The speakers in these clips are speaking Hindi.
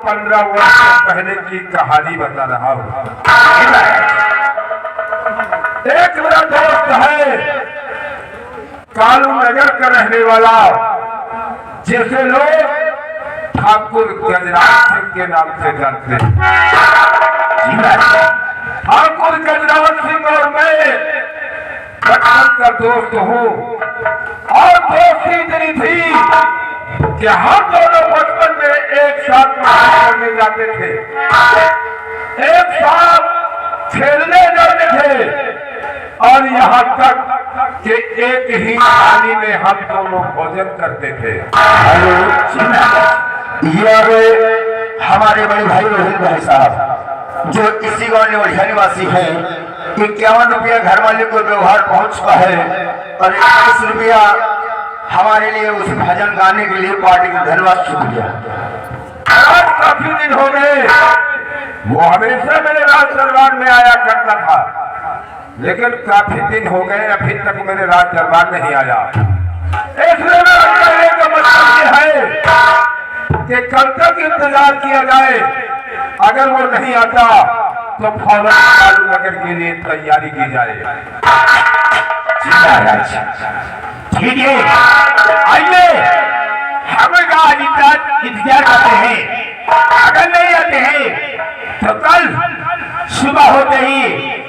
15 वर्ष पहले की कहानी बता रहा हूँ। एक मेरा दोस्त है कालू नगर का रहने वाला, जिसे लोग ठाकुर गजराज सिंह के नाम से जानते हैं। ठाकुर गजराज सिंह और मैं बचपन का दोस्त हूँ, और दोस्ती इतनी थी कि हम दोनों बचपन में एक साथ पढ़ाई करने जाते थे, एक साथ खेलने जाते थे, और यहाँ तक कि एक ही थाली में हम दोनों भोजन करते थे। ये आ गए हमारे बड़े भाई रोहित भाई साहब, जो इसी गांव निवासी निवासी हैं। 51 रुपया घर वाले को व्यवहार पहुंचता है और 21 रुपया हमारे लिए उस भजन गाने के लिए पार्टी का धन्यवाद शुक्रिया। आज काफी दिन हो गए, वो हमेशा मेरे राज दरबार में आया करता था, लेकिन काफी दिन हो गए अभी तक मेरे राज दरबार नहीं आया। इसलिए मेरा कहने का मतलब ये है कि कल तक इंतजार किया जाए, अगर वो नहीं आता तो फौरन कालू नगर के लिए तैयारी की जाए। ठीक है, आइए हम इंतजार करते हैं। अगर नहीं आते हैं तो कल सुबह होते ही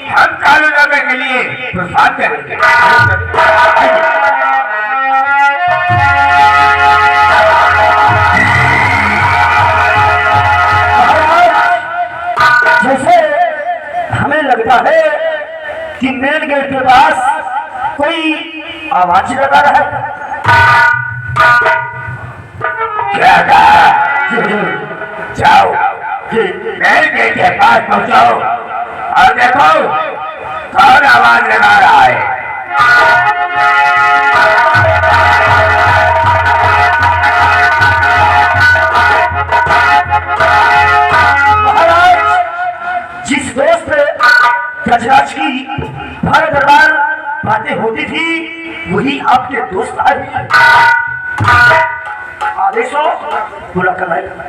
हम कालू नगर के लिए प्रस्थान करेंगे। जैसे हमें लगता है कि मेन गेट के पास कोई आवाज लगा रहा है। क्या कहा? जाओ मेन गेट के पास पहुंचाओ और देखो कौन आवाज लगा रहा है। जिस दोस्त गजराज की भारत दरबार बातें होती थी वही आपके दोस्त आए। आदेश हो पूरा करना है।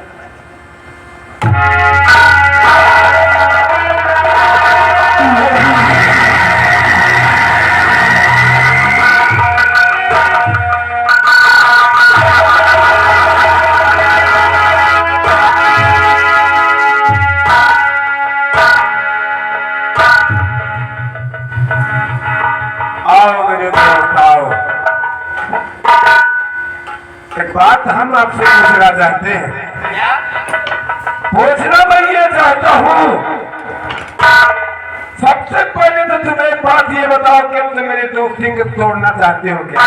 एक बात हम आपसे पूछना चाहते हैं, पूछना मैं ये चाहता हूँ, सबसे पहले तो तुम्हें बात ये बताओ कि तुम मेरे दोस्ती को तोड़ना चाहते हो क्या?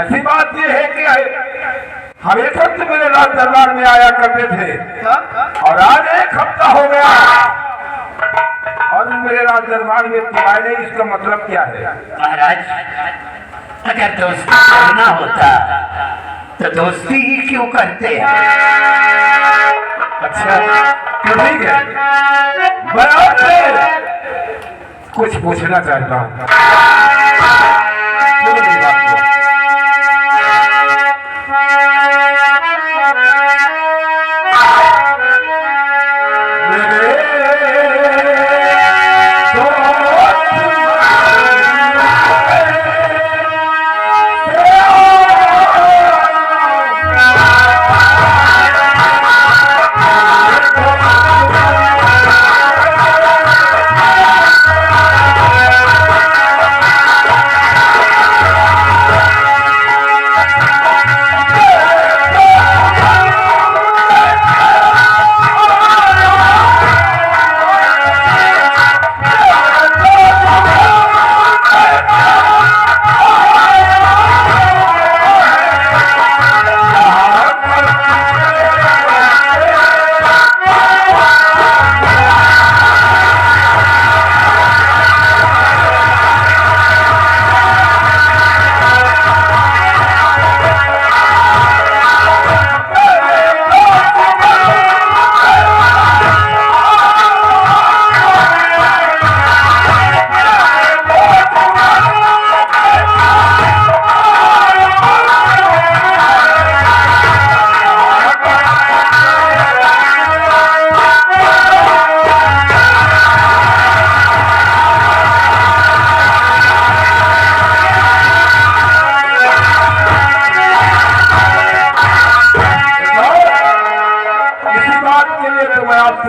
ऐसी बात ये है कि हमेशा तुम मेरे राज दरबार में आया करते थे, और आज 1 हफ्ता हो गया और मेरे राज दरबार में तुम आए नहीं। इसका मतलब क्या है? महाराज, अगर दोस्ती करना होता तो दोस्ती ही क्यों करते हैं? अच्छा तो ठीक है, मैं आपसे कुछ पूछना चाहता हूँ।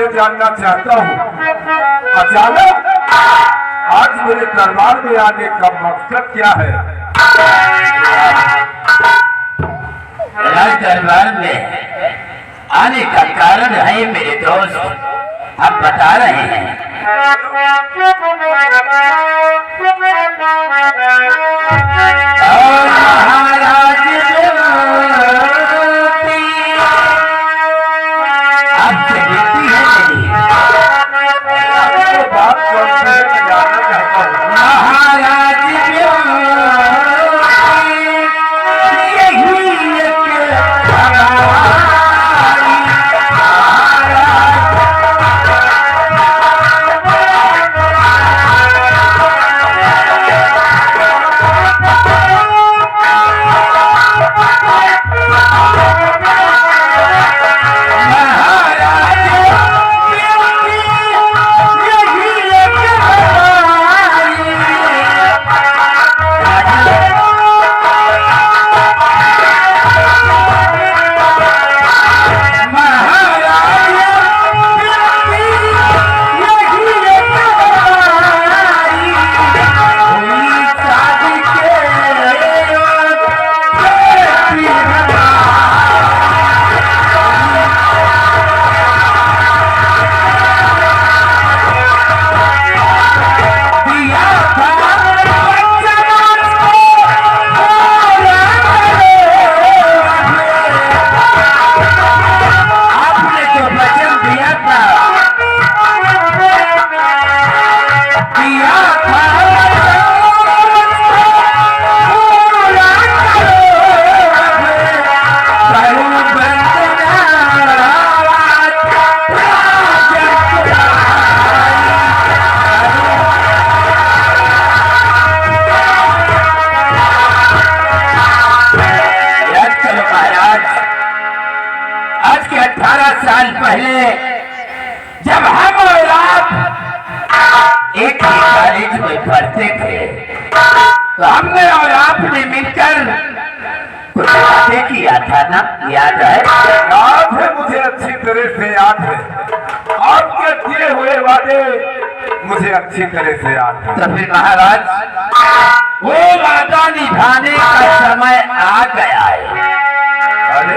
आपसे जानना चाहता हूँ, अचानक आज मेरे दरबार में आने का मकसद क्या है? राज दरबार में आने का कारण है मेरे दोस्त, हम बता रहे हैं। और महाराज आपसे बेटी है मेरी, आपको बात कौन सी है मैं जानना चाहता हूँ। महाराज यही एक आज के 18 साल पहले जब हम और आप एक ही कॉलेज में पढ़ते थे, तो हमने और आपने मिलकर कुछ बातें किया था ना, याद है? याद है, मुझे अच्छी तरह से याद है। आपके किए हुए वादे मुझे अच्छी तरह से याद है। तो फिर महाराज वो वादा निभाने का समय आ गया है। अरे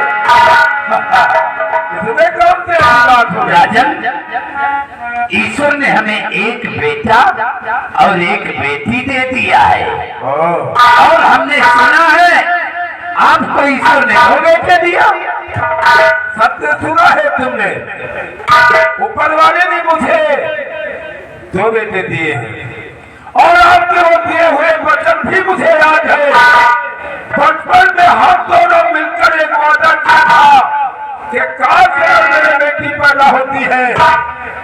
इसमें कौन से बात हो रही? राजन, ईश्वर ने हमें एक बेटा और एक बेटी दे दिया है, और हमने सुना है आपको ईश्वर ने 2 बेटे दिया। सत्य सुना है तुमने? ऊपर वाले ने मुझे 2 बेटे दिए हैं, और आपके वो दिए हुए वचन भी मुझे याद है। बचपन में हम दोनों मिलकर एक वादा किया था कि काश अगर मेरी बेटी पैदा होती है,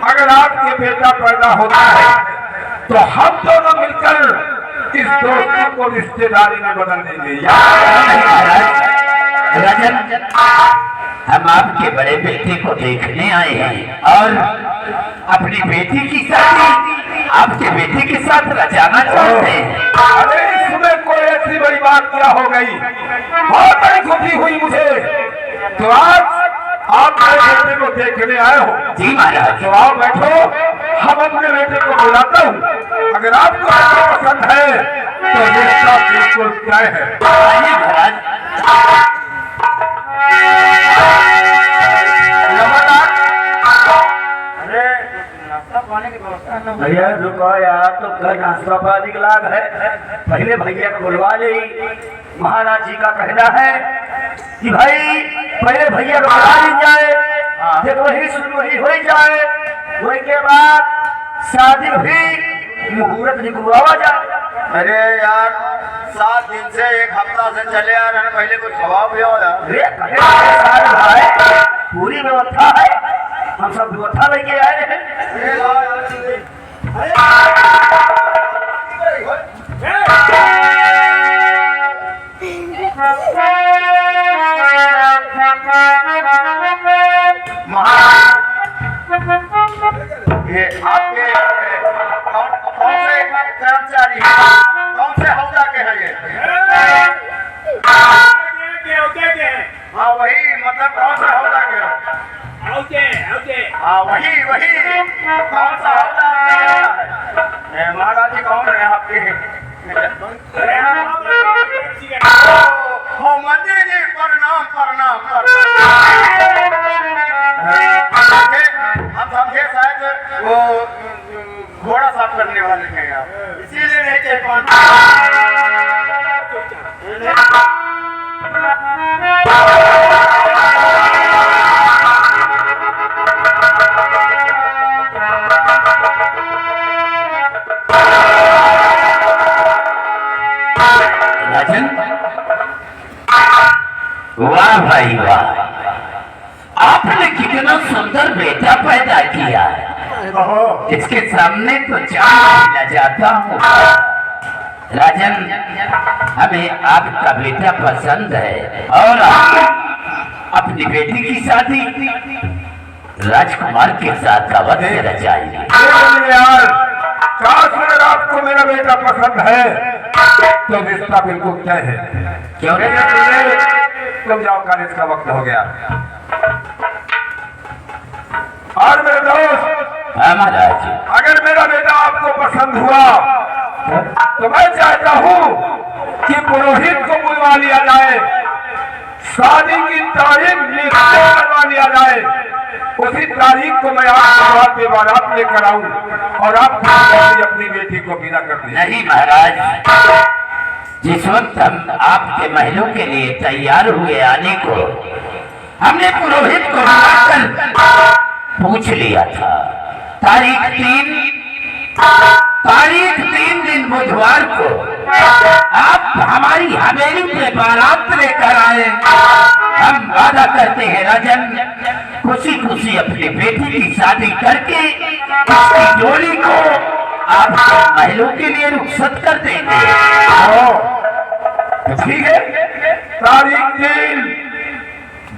अगर आपके बेटा पैदा होता है, तो हम दोनों मिलकर इस दोस्ती को रिश्तेदारी में बदल देंगे। राजन, हम आपके बड़े बेटे को देखने आए हैं और अपनी बेटी की शादी आपके बेटे के साथ रचाना चाहते हैं। अरे इसमें कोई ऐसी बड़ी बात क्या हो गई? बहुत बड़ी खुशी हुई मुझे। तो आज आप मेरे बेटे को देखने आए हो। जी महाराज। तो आओ बैठो, हम अपने बेटे को बुलाता हूँ। अगर आपको ऐसा पसंद है तो रिश्ता बिल्कुल तय है। आइए महाराज। भैया रुको यार, तो घर नाश्ता पानी का लाग है, पहले भैया को बुलवा ले। महाराज जी का कहना है कि भाई पहले भैया को बुला ली जाए, जब वही शुरू हो जाए, वही के बाद शादी भी मुहूर्त निकलवा जाए। अरे यार 7 दिन से 1 हफ्ता से चले आ रहे हैं, पहले कुछ खवा भी हो यार। पूरी व्यवस्था है, हम सब व्यवस्था लेके आए हैं। ये आपके कौन से कर्मचारी हैं? कौन से हौदा के हैं ये? हाँ वही, मतलब कौन से हौदा के हैं? हाँ वही वही कौन सा हौदा है? महाराज जी कौन है आपके? हो मंत्री जी प्रणाम प्रणाम हम समझे शायद वो घोड़ा साफ करने वाले हैं आप, इसीलिए नहीं थे राजन, वाह भाई वाह, आपने कितना सुंदर बेटा पैदा किया है। इसके सामने तो चांद न जाता हूँ। राजन, हमें आपका बेटा पसंद है और हम अपनी बेटी की शादी राजकुमार के साथ अवश्य से रचाएंगे। यार, काश अगर आपको मेरा बेटा पसंद है तो रिश्ता बिल्कुल तय है। क्यों? तुम जाओ, कॉलेज का वक्त हो गया। और मेरे दोस्त, महाराज, अगर मेरा बेटा आपको पसंद हुआ तो मैं चाहता हूँ कि पुरोहित को बुलवा लिया जाए, शादी की तारीख निश्चय करवा लिया जाए। उसी तारीख को मैं आपके बारात लेकर आऊं और आप अपनी बेटी को विदा कर दें। नहीं महाराज, जिस वक्त हम आपके महलों के लिए तैयार हुए आने को, हमने पुरोहित को बुलाकर पूछ लिया था। तारीख 3 दिन बुधवार को आप हमारी हवेली पे बारात लेकर आए। हम वादा करते हैं राजन, खुशी खुशी अपनी बेटी की शादी करके उसकी जोड़ी को आप महलों के लिए रुखसत कर देंगे। तो ठीक है, तारीख 3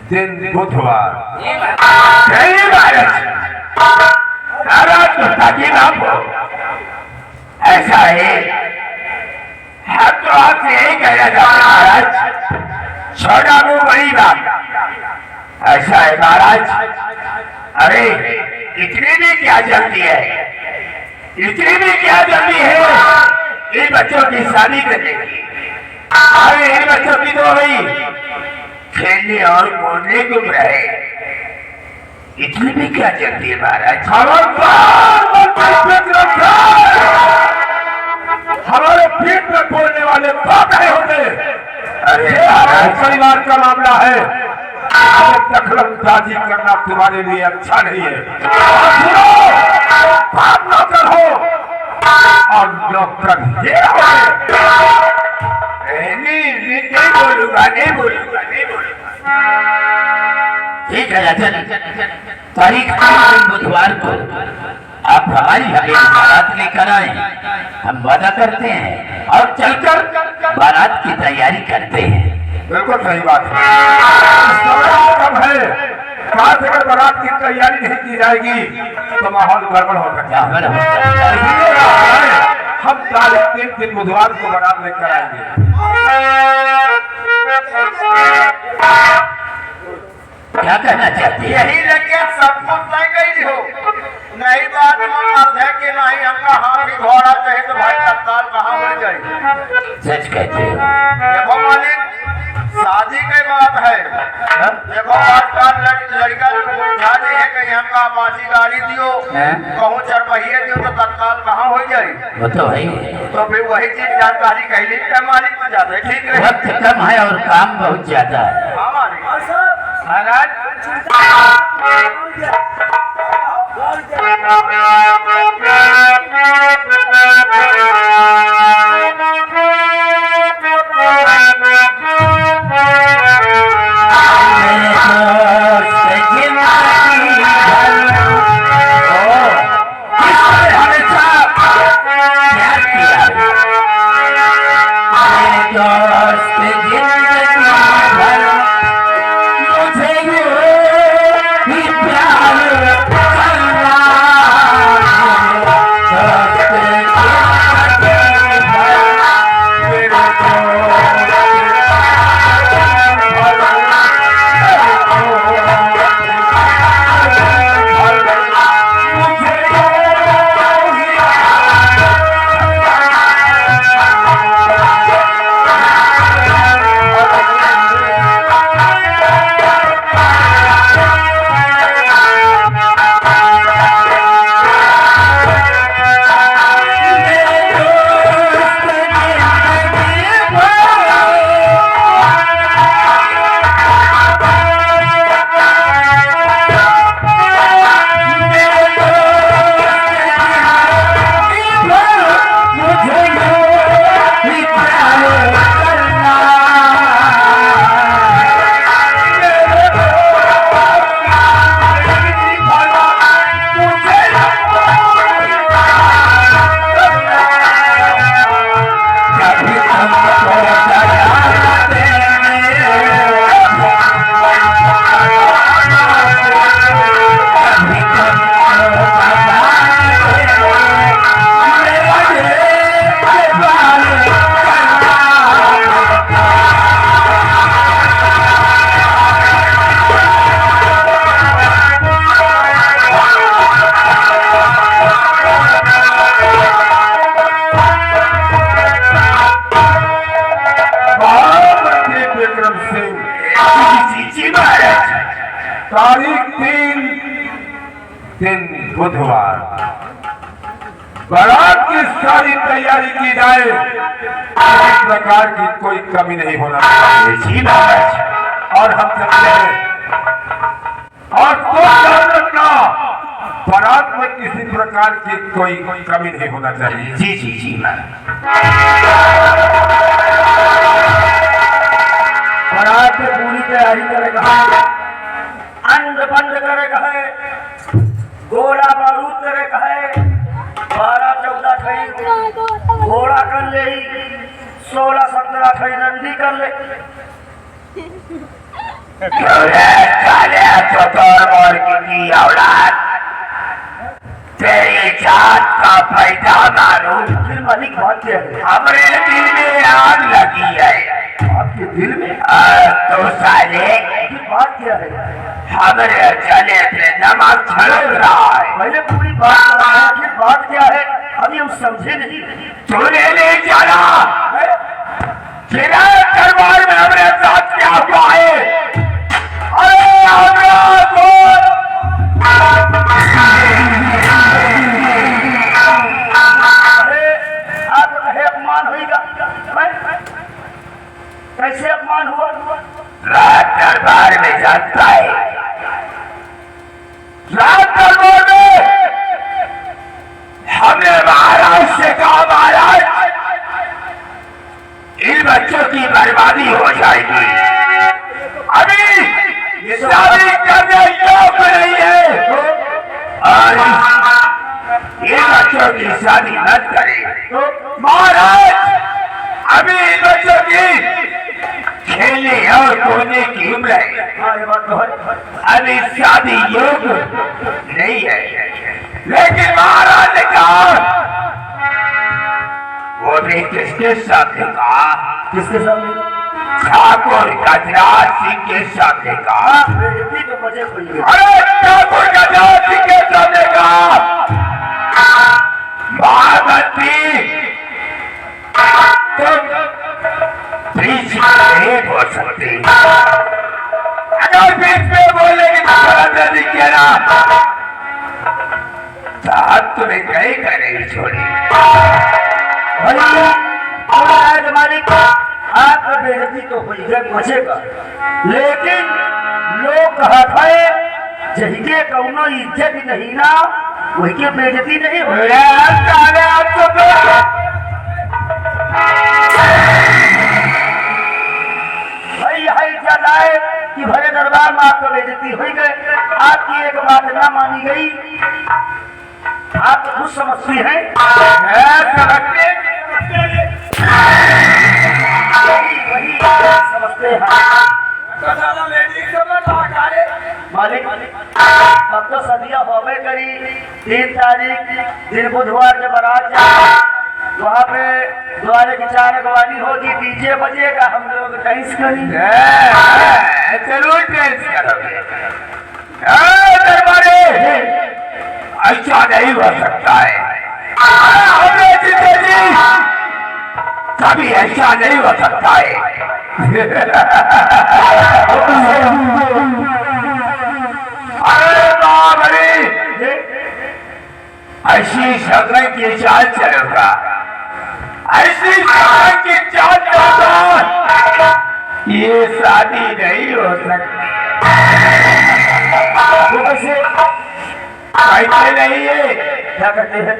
दिन बुधवार। ऐसा है, हम तो आपसे यही कहना चाहते महाराज, छोटा मुंह बड़ी बात। ऐसा है महाराज, अरे इतनी भी क्या जल्दी है, इतनी भी क्या जल्दी है इन बच्चों की शादी करने की। अरे इन बच्चों की तो भाई खेलने और बोलने को रहे, इतनी भी क्या जल्दी है महाराज। हमारे पीठ में बोलने वाले बात नहीं होते। अरे परिवार का मामला है, दखलंदाजी करना तुम्हारे लिए अच्छा नहीं है। बात नौकर हो और नौकर ये नहीं बोलूंगा, नहीं बोलूंगा, नहीं बोलूंगा। ठीक है राजन, तारीख 3 दिन बुधवार को आप हमारी हवेली बारात लेकर आए। हम वादा करते हैं और चलकर बारात की तैयारी करते हैं। बिल्कुल सही बात है। कब है, कहाँ से अगर बारात की तैयारी नहीं की जाएगी तो माहौल गड़बड़ हो सकता है। हम तारीख 3 दिन बुधवार को बारात लेकर आएंगे। क्या कहना चाहती है? यही लेके सब कुछ नहीं गई हो, नहीं बात मत है कि नहीं हमका हाथी घोड़ा कहे तो भाई तत्काल कहाँ मिल जाए। सच कहते हो। देखो मालिक, शादी की बात है। देखो आजकल लड़का उठा नहीं है, कहीं हमका बाजी गाड़ी दियो, कहूँ चरपहिए दियो तो तत्काल कहाँ हो जाए। वो तो है, तो फिर वही चीज जानकारी कह ली मालिक में जाते ठीक है। वक्त कम है और काम बहुत ज्यादा है। हाँ मालिक महाराज, तारीख 3 दिन बुधवार बारात की सारी तैयारी की जाए, किसी प्रकार की कोई कमी नहीं होना चाहिए। जी महाराज। और हम चलते हैं। और तो ध्यान रखना, बारात में किसी प्रकार की कोई कमी नहीं होना चाहिए। जी जी जी महाराज। बारात में पूरी तैयारी करेगा है, अंड बंद करेगा है, गोला बारूद करेगा है, 12-14 खई घोड़ा कर ले, 16-17 खई नंदी कर ले। की औलाद तेरी जात का पैदा मालूम। फिर मालिक बात क्या है? हमरे दिल में आग लगी है। आपके दिल में तो साले फिर बात क्या है? हमरे चले पे नमक छलक रहा है। पहले पूरी बात बताया, फिर बात क्या है? अभी हम समझे नहीं। तूने नहीं जाना किराए दरबार में हमरे साथ क्या हुआ है? अरे हमरा बोल। आप कहे अपमान होगा, कैसे अपमान हुआ? रात दरबार में जानता है, रात दरबार में हमने महाराज से कहा महाराज इन बच्चों की बर्बादी हो जाएगी, अभी शादी करने योग्य नहीं है और इन बच्चों की शादी मत करें। महाराज अभी इन बच्चों की खेलने और कूदने की उम्र है, अभी शादी योग्य नहीं है। लेकिन महाराज ने कहा, वो भी किसके साथ कहा? किसके सामने? ठाकुर गजराज सिंह के साथ कहा। बेइज्जती तो मजे खुल गए। अरे ठाकुर गजराज सिंह के साथ कहा, महामंत्री तुम बीच में नहीं बोल सकते, अगर बीच में बोलेगी तो गलत नहीं कहना, साथ तुम्हें कहीं का नहीं छोड़ी। मालिक आपका बेइज्जती तो हुई है, बचेगा, लेकिन लोग कहत है जहिके कौनो इज्जत नहीं ना वही के बेइज्जती नहीं हो। भाई यह इज्जत आए कि भरे दरबार में आपका बेइज्जती हुई गए, आपकी एक बात ना मानी गई, आप खुद समझती हैं। वही समझते हैं मालिक। अब तो सदियां होवे करी, 3 तारीख दिन बुधवार के बारात जाए, वहाँ पे द्वारे की 4 अगवानी होगी, डीजे बजेगा, हम लोग डांस करेंगे। जरूर डांस करोगे। दरबारे ऐसा नहीं हो सकता है, हमने जीते जी कभी ऐसा नहीं हो सकता है। अरे बाबरी ऐसी शक्ल की चाल चलेगा, ऐसी शक्ल की चाल चलेगा, ये शादी नहीं हो सकती। कैसे नहीं है? क्या कहते हैं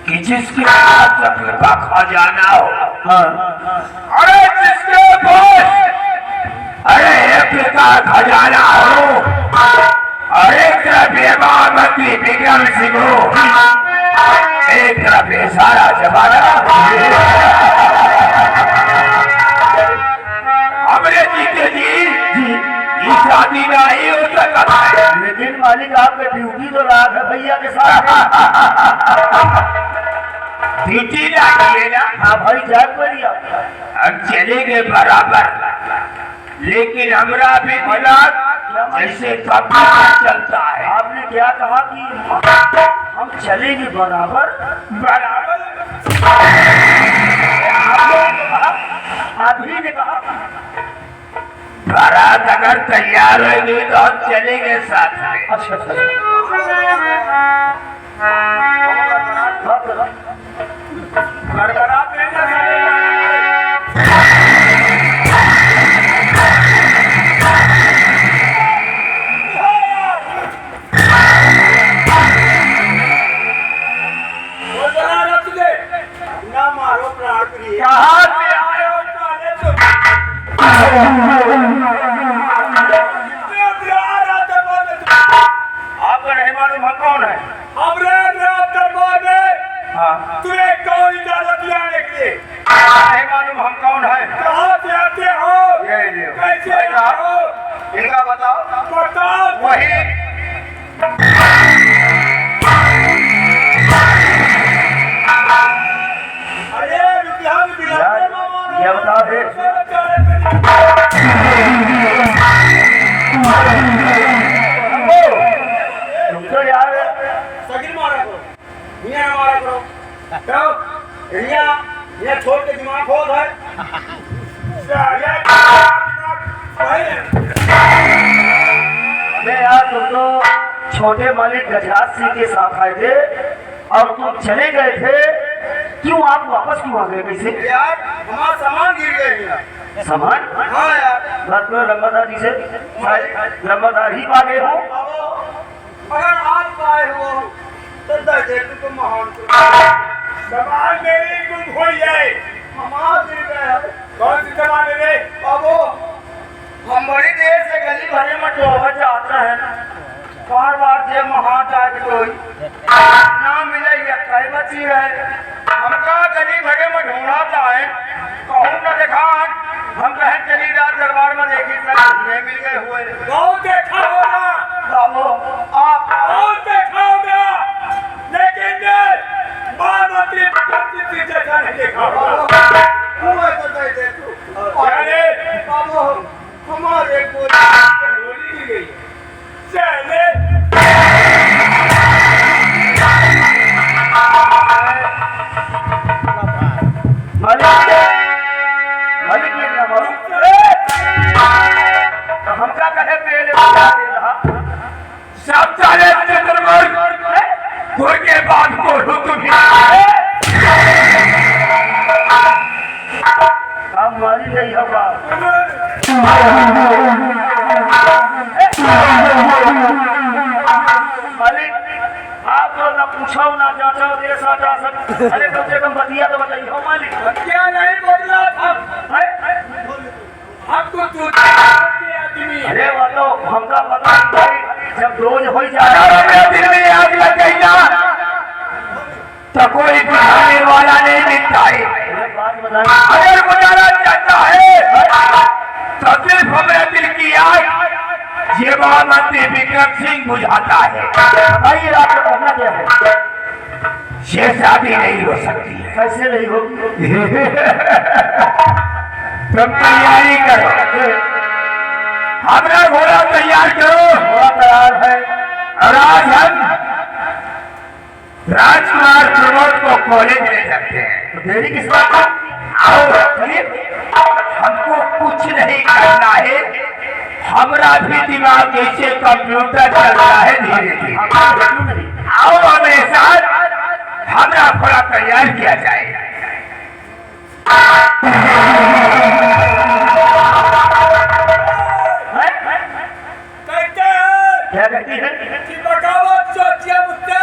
कि जिसके पास शक्ल का खजाना हो, अरे जिसके पास अरे एक का खजाना हो, अरे एक तरफ महामंत्री विक्रम सिंह हो, एक तरफ सारा जमाना हमरे जीते जी ये शादी नहीं हो सकता है। लेकिन मालिक आपका ड्यूटी तो रात है भैया के साथ। ड्यूटी लागिए ना। हाँ भाई जाग बढ़िया, हम चलेंगे बराबर, लेकिन हमरा भी दिमाग जैसे कभी चलता है। आपने क्या कहा कि हम चलेंगे बराबर? बराबर आप ही ने कहा बारात अगर तैयार होगी तो हम चलेंगे साथ में। अच्छा बरात में ना ना मारो प्राण प्रिय। कहाँ से आए हो काले तुम? आपको नहीं मालूम हम कौन है? हमरे रात दरबार में हाँ तुम्हें कौन इजाजत दिया आने के लिए? नहीं मालूम हम कौन है? कहाँ से आते हो? ये लियो। कैसे भाई आते साहब, हो? इनका बताओ। बताओ। वही अरे रुपया भी दिलाते मामा। ये बताओ रे। तुम तो यार सगिल मारा करो, हिया मारा करो। तो हिया छोड़ के दिमाग खोल है। साले अबे यार तुम तो छोटे मालिक गजराज सिंह के साथ आए थे और तुम चले गए थे, क्यों आप वापस क्यों आ गए? कैसे यार हमारा सामान गिर गया। सामान? हाँ यार बात करो रंगदार जी से, शायद रंगदार ही पा गए हो। अगर आप आए हो तो दर्जे को महान सामान मेरी गुम हो जाए। हमारा गिर गया। कौन सी सामान है रे? बाबू हम बड़ी देर से गली भरे में टोहा जाता है, बार बार से वहाँ जाके कोई ना मिले या कई बची है। हमका गली भरे में ढूंढा जाए, कहूँ न देखा। हम कहें चली रात दरबार में देखी सर नहीं मिल गए हुए। बहुत देखा होगा, बाबू आप बहुत देखा होगा, लेकिन मां मंत्री जैसा नहीं देखा होगा। हुए तो दे दे तू। अरे बाबू हमारे को गोली दी गई। चले मालिक मालिक ने क्या बोला? हमका कहे पहले बता दे रहा। सब सारे चतुर्मुख कोई के बाद बोलू तुम्हें। अब मारी गई हवा। मालिक आप तो ना पूछो ना जांचो मेरे साथ आ सकते। अरे कम से कम बतिया तो बताइए हो मालिक। क्या नहीं बोला था? हम तो आदमी है। अरे वो तो हमका पता भाई, जब रोज हो जाए मेरे दिल में आग लग गई ना तो कोई बुझाने वाला नहीं मिलता है। बात बताइए। अगर बुझाना चाहता है तो सिर्फ मेरे दिल की आग ये महामंत्री विक्रम सिंह बुझाता है। बताइए आपको कहना क्या है? ये शादी नहीं हो सकती है। कैसे नहीं होगी? तुम तैयारी करो, हमारा घोड़ा तैयार करो। थोड़ा तैयार है। और आज हम राजकुमार प्रमोद को कॉलेज ले सकते हैं। तो देरी किस बात का? आओ चलिए, हमको कुछ नहीं करना है, हमारा भी दिमाग जैसे कंप्यूटर चलता है धीरे धीरे। आओ हमारे साथ, हमारा घोड़ा तैयार किया जाए। कहते हैं क्या कहती है? कि बगावत सोचिए मुझसे।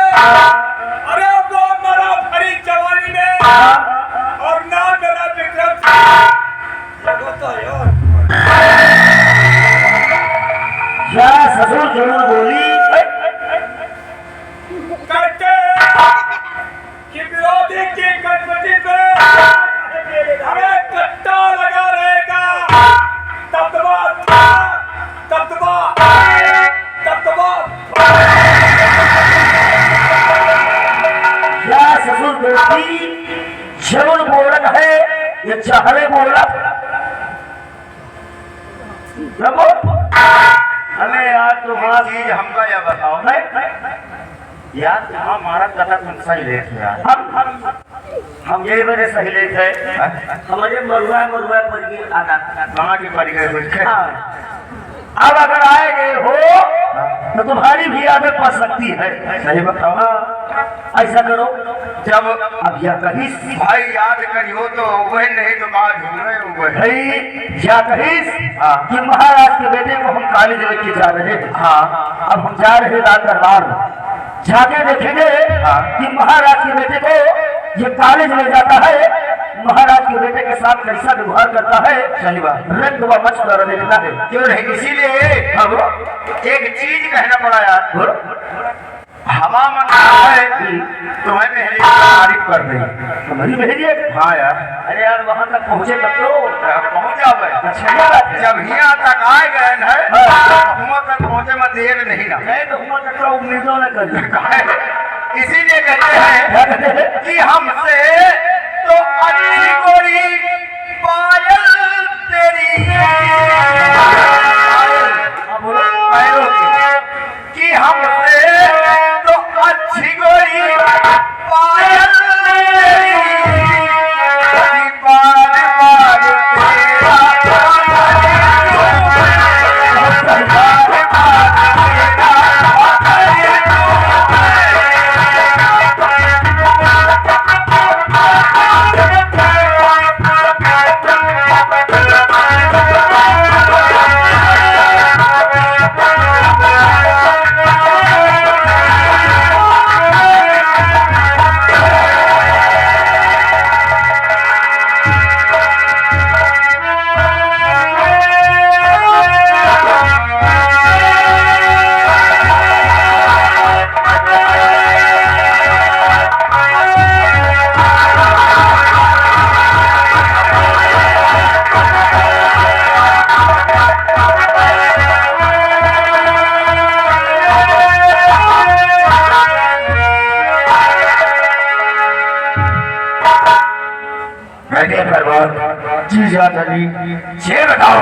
अरे वो मरा भरी जवानी में और ना मेरा विक्रम क्या ससुर जरूर बोली? कहते हैं कि विरोधी की गणपति पे हमें कट्टा लगा रहेगा। तब्दबा तब्दबा तब्दबा। क्या ससुर बोली जरूर बोलत है ये चाहले बोला? रमो हमें यार तुम्हारा चीज हमका यह बताओ है यार, हमारा कथा तुमसे ही लेट यार। हम हम ये मेरे सहेले थे हमारे मरुआ पर ये आना वहाँ की पड़ गए हुए अब अगर आए गए हो तो तुम्हारी भी आदत पड़ सकती है। सही बताओ ऐसा करो जब अब या कहीं भाई याद करियो तो वही नहीं तो बात भाई या कहीं कि महाराज के बेटे को हम कॉलेज लेके जा रहे हैं। हाँ अब हम जा रहे रात दरबार जाके देखेंगे कि महाराज के बेटे को ये कॉलेज ले जाता है, महाराज के बेटे के साथ कैसा व्यवहार करता है। सही बात रंग व मच कर देखना है क्यों नहीं। इसीलिए अब एक चीज कहना पड़ा यार हवा मन है तुम्हें मेहरी तारीफ कर दी तुम्हारी मेहरी है। हाँ यार अरे यार वहां तक पहुंचे तब तो पहुंच जाओ। अच्छा जब यहाँ तक आए गए हैं वहां तक पहुंचे में देर नहीं ना तो वहां तक का उम्मीदों न कर। इसीलिए कहते हैं कि हमसे तो अच्छी गोरी पायल तेरी पायल कि हमसे तो अच्छी गोरी पायल तेरी बार बार ये बताओ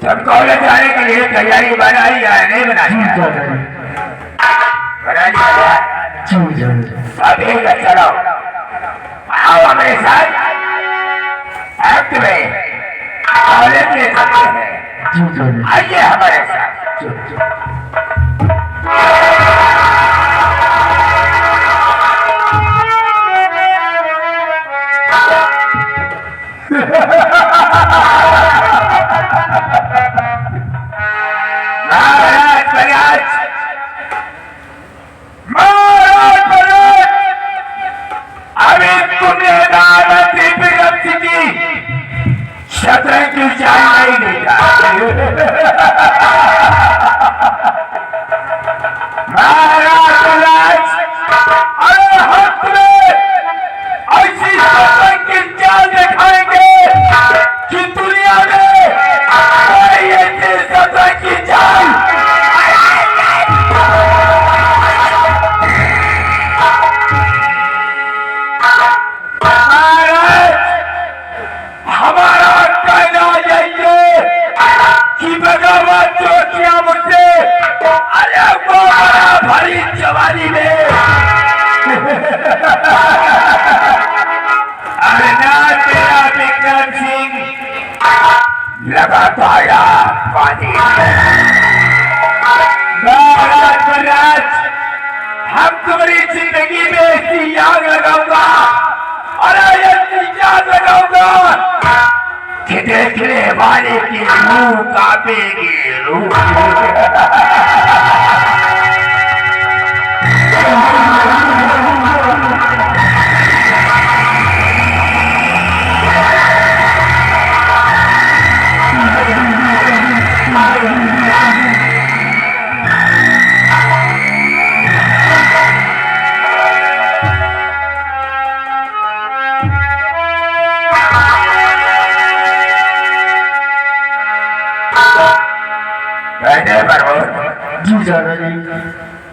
तुम कॉलेज जाने के लिए तैयारी बनाई या नहीं बनाई? अभी चलो आओ हमारे साथ एक्ट में कॉलेज में सकते हैं। आइए हमारे साथ। शतरंज की चाल नहीं देता महाराज अरे हाथ में ऐसी शतरंज की चाल दिखाएंगे कि दुनिया में कोई ऐसी शतरंज की चाल मुझसे अरे वो बड़ा भारी जवानी में अरे ना तेरा विक्रम सिंह लगातार पानी महाराज हम तुम्हारी जिंदगी में ऐसी आग लगाऊंगा अरे ऐसी आग लगाऊंगा कि देखने वाले की रूह कांपेगी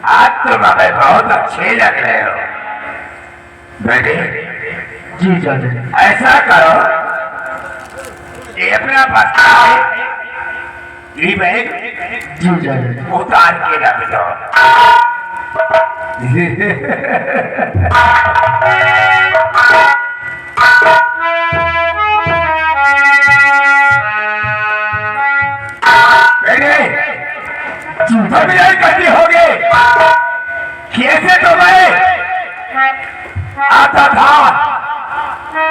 आज तुम हमें बहुत अच्छे लग रहे हो बेटे। जी जाने ऐसा करो ये अपना बस्ता ये बैग जी जाने उतार के रख दो। तुम यही कहती होगे कैसे तो मैं आता था,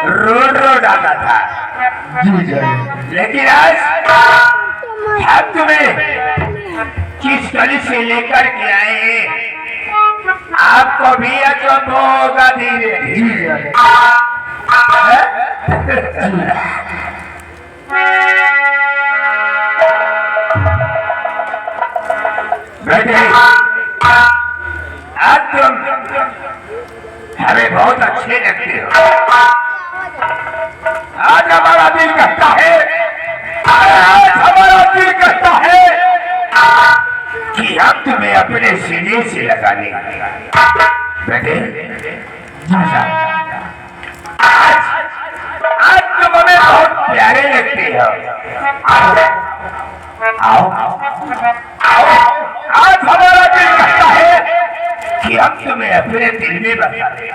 रोड रोड आता था, लेकिन आज हम तुम्हें किस गली से लेकर के आए हैं, आपको भी अचंभ होगा धीरे। बेटे आज तुम हमें बहुत अच्छे लगते हो। आज हमारा दिल कहता है, आज हमारा दिल कहता है कि हम तुम्हें अपने सीने से लगा लेंगे। बेटे आज तुम हमें बहुत प्यारे लगते हो। आओ आओ, आज हमारा दिल कहता है कि हम तुम्हें अपने दिल में बसा दें।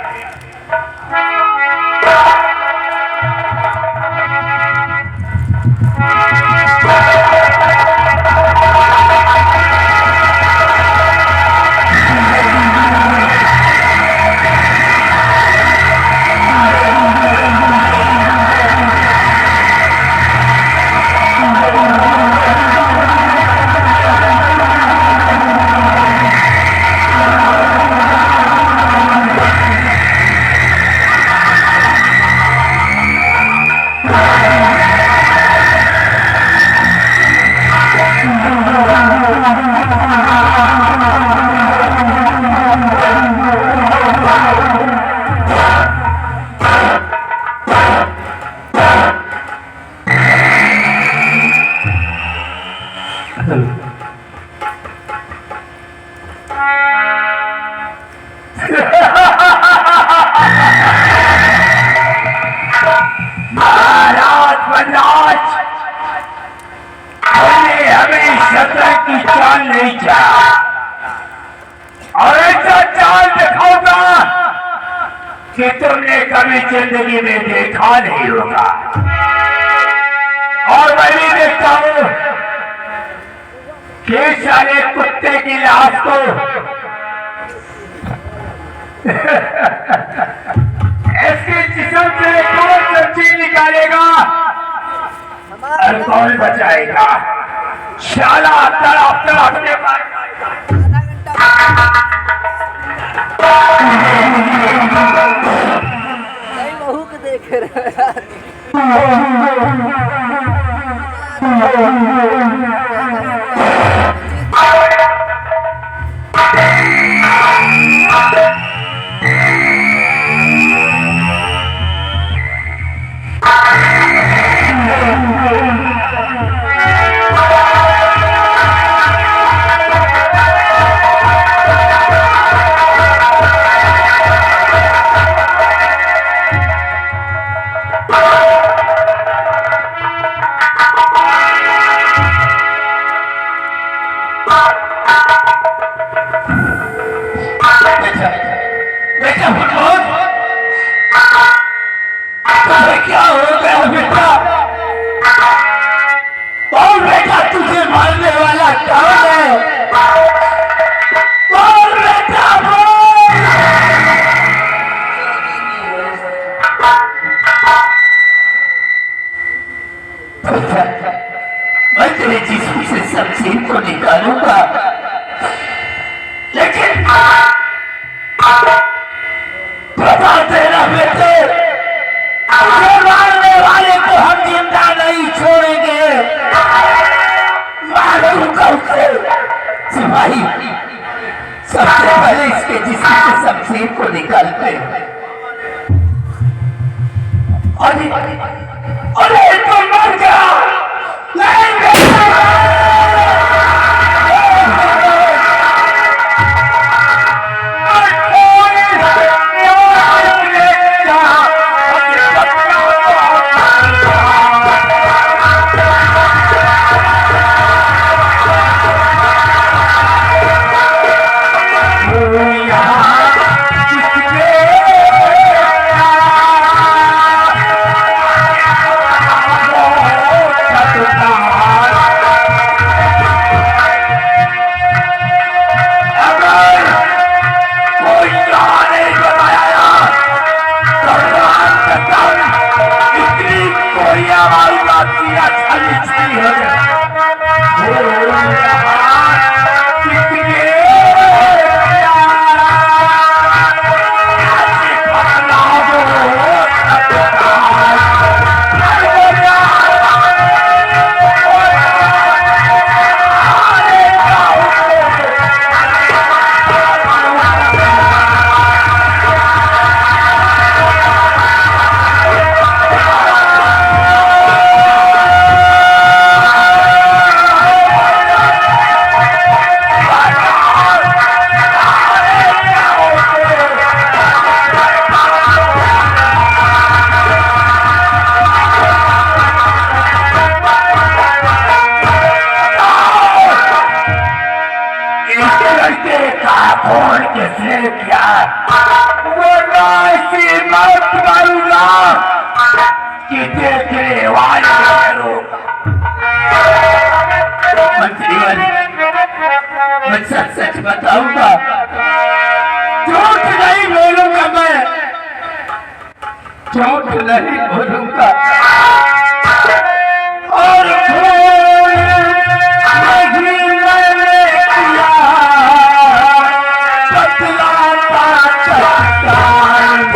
कि तुमने कभी जिंदगी में देखा नहीं होगा। और मैं भी देखता हूं कि सारे कुत्ते की लाश को इसके जिस्म से कौन सब्जी निकालेगा और कौन बचाएगा? शाला तड़प तड़प के बहू को देख रहे क्या हो गया बेटा? और बेटा तुझे मारने वाला कौन है? और बेटा मैं तेरे जिस्म से शमशीर को निकालूंगा, लेकिन बता तेरा बेटे, मारने वाले को हम जिंदा नहीं छोड़ेंगे। मारूंगा उसे। सिपाही सबसे पहले इसके जिस्म से शमशीर को निकालते हैं। अरे तो मर गया। कहा कौन किसने क्या वरना ऐसी मौत मारूंगा कि देखने वाले लोग। मंत्री मैं सच सच बताऊंगा, झूठ नहीं बोलूंगा, मैं झूठ नहीं बोलूंगा। और भूल नहीं मैंने किया, बतलाता चट्टान।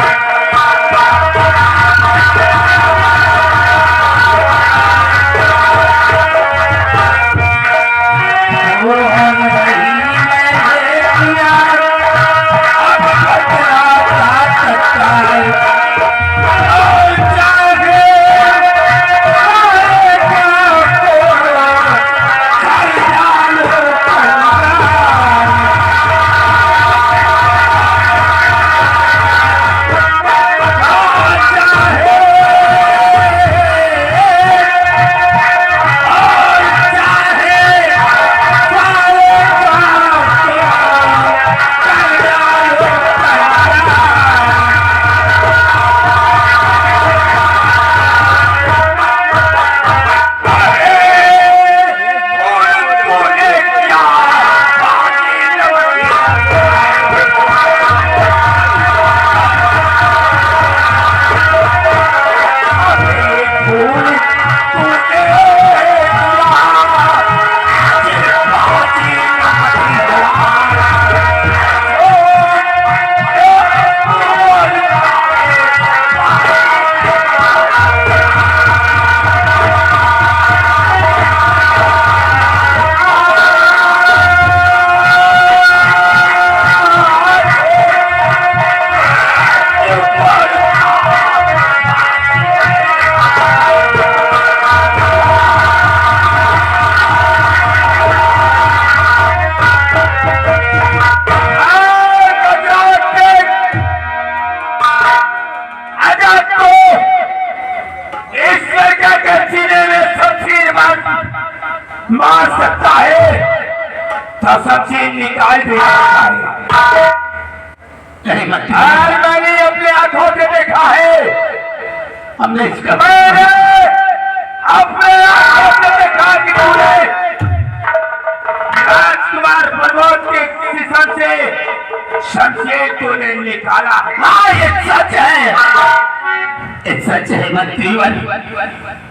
मार सकता है तो सब चीज निकाल भी सकता है। आज मैंने अपने आंखों से देखा है, हमने इसका अपने आंखों से देखा कि तूने राजकुमार प्रमोद के किस्म से शमशेर तूने निकाला। हाँ ये सच है, ये सच है मंत्रीवन,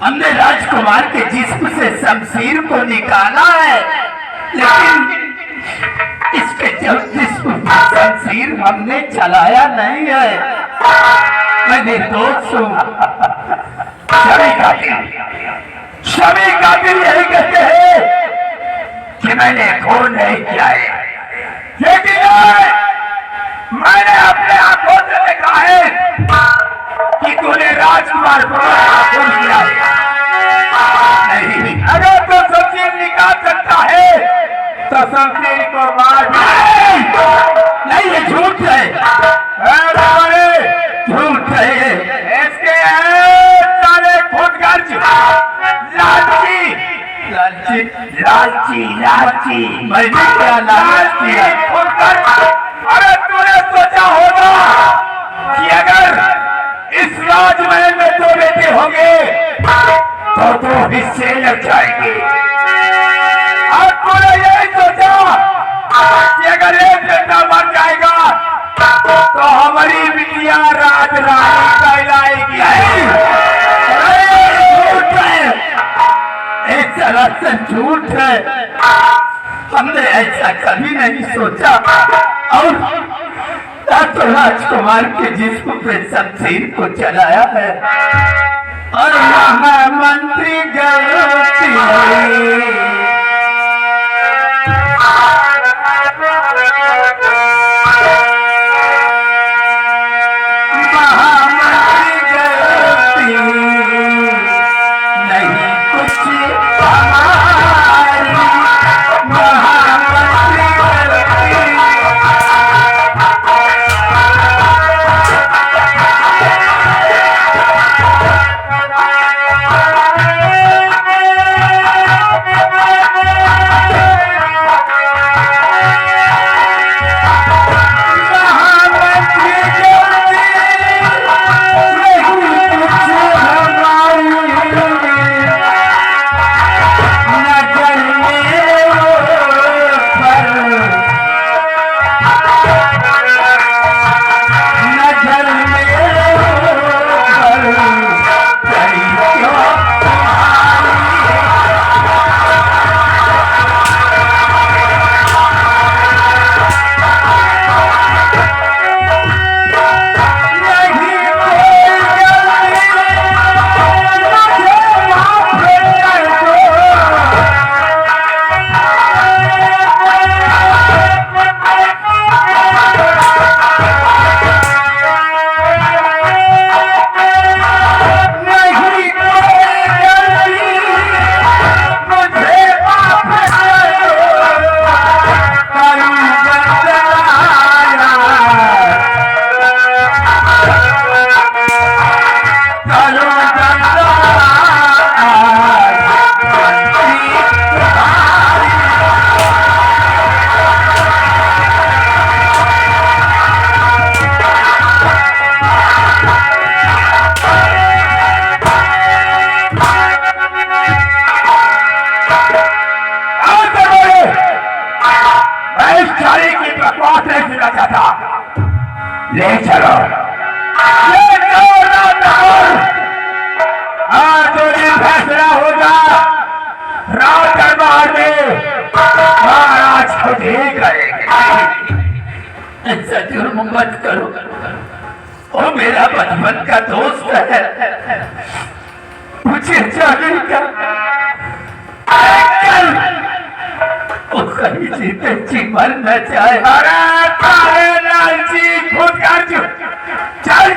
हमने राजकुमार के जिस्म से शमशीर को निकाला है, लेकिन इसके जिस्म पर शमशीर हमने चलाया नहीं है। मैंने दोस्तों शमी कातिल यही कहते हैं कि मैंने खून नहीं किया है, लेकिन मैंने अपने आंखों से देखा है कि तूने राजकुमार को खून किया है। नहीं, अगर तो शमशीर निकाल सकता है तो शमशीर को मार नहीं, ये झूठ है, झूठ है। इसके सारे खुदगर्ज लालची लालची लालची लालची, मैंने क्या लालच किया? अरे तूने सोचा होगा कि अगर इस राजमहल में दो बेटे होंगे तो दो हिस्से लग जाएंगे, और तूने यही सोचा कि अगर एक बेटा मर जाएगा तो हमारी बिटिया राज रानी कहलाएगी। झूठ है, एक सरासर झूठ है, हमने ऐसा कभी नहीं सोचा। और तो राजकुमार के जिस्म पे शमशीर को चलाया है, और महामंत्री गलती राजा था। ले चलो, ले चलो राजकुमार। आज जो दिन फैसला होगा राज दरबार में महाराज खुद ही करेंगे। ऐसा जुर्म मत करो, वो मेरा बचपन का दोस्त है, मुझे जाने का वो कहीं जीते जी मरना चाहे। अरे तारे लाल जी खुद कर चल।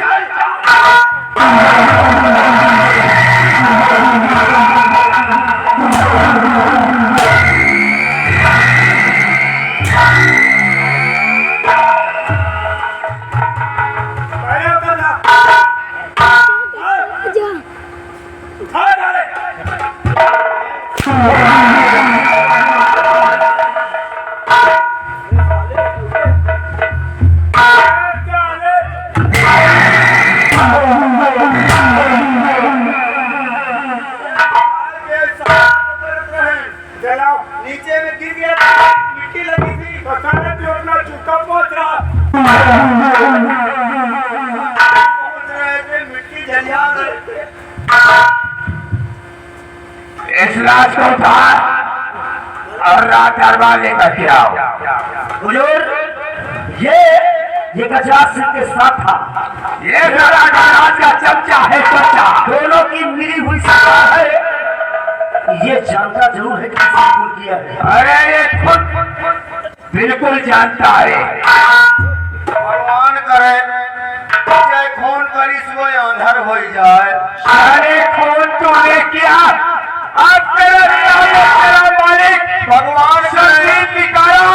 नीचे में गिर गया था, मिट्टी लगी थी, तो अपना जूता पहुंच रहा मिट्टी झलिया रहे। इस लाश को उठा और रात दरबार लेकर के आओ। हुजूर, ये गजराज सिंह के साथ था। ये सारा गजराज का चमचा है, चमचा। दोनों की मिली हुई सत्ता है। ये जानता जरूर है कि किसने खून किया है। अरे ये खुद बिल्कुल जानता है। भगवान करे चाहे खून करी सो अंधर हो जाए। अरे खून तूने किया, अब तेरा मालिक भगवान संदीप निकाला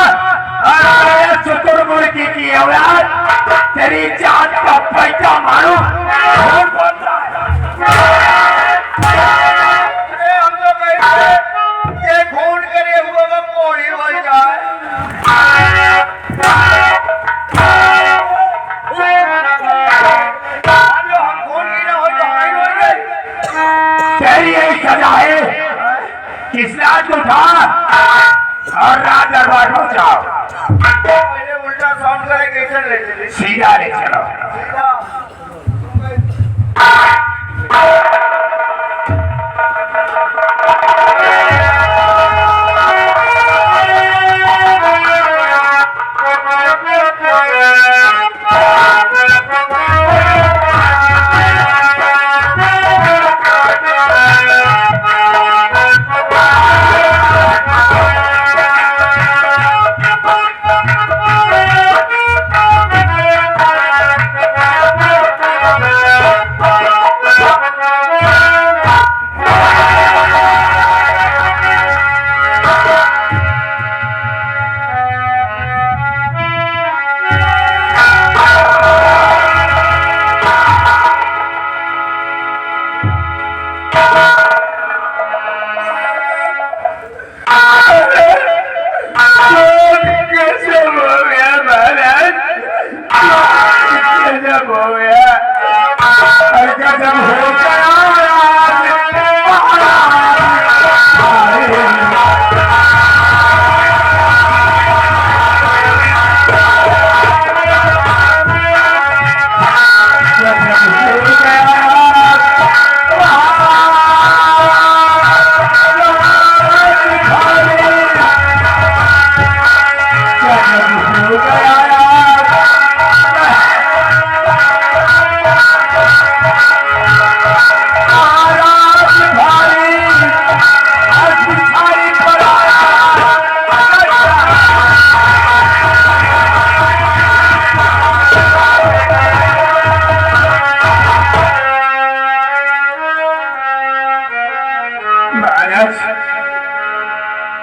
और चतुर्मुड़ की औलाद तेरी जात का पैसा मारू। हम तो कहते ये खून करे हुए वो कोड़ी हो जाए। हम खून की ना हो तो हाइन हो गए। तेरी यही सजा है, इस लाश को उठा और राज दरबार पहुंचाओ। पहले उल्टा साउंड करे कैसे ले चले सीधा ले चलो।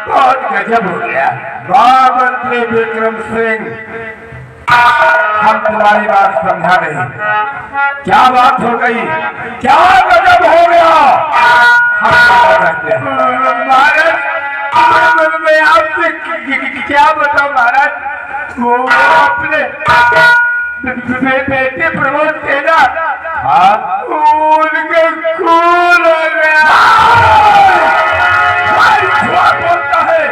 बहुत गजब हो गया। महामंत्री विक्रम सिंह, हम तुम्हारी बात समझा नहीं। क्या बात हो गई, क्या गजब हो गया? हम कहते हैं महाराज, मैं आपसे क्या बताऊं महाराज, वो अपने बेटे प्रमोद थे ना, उनके खून हो गया। बोलता है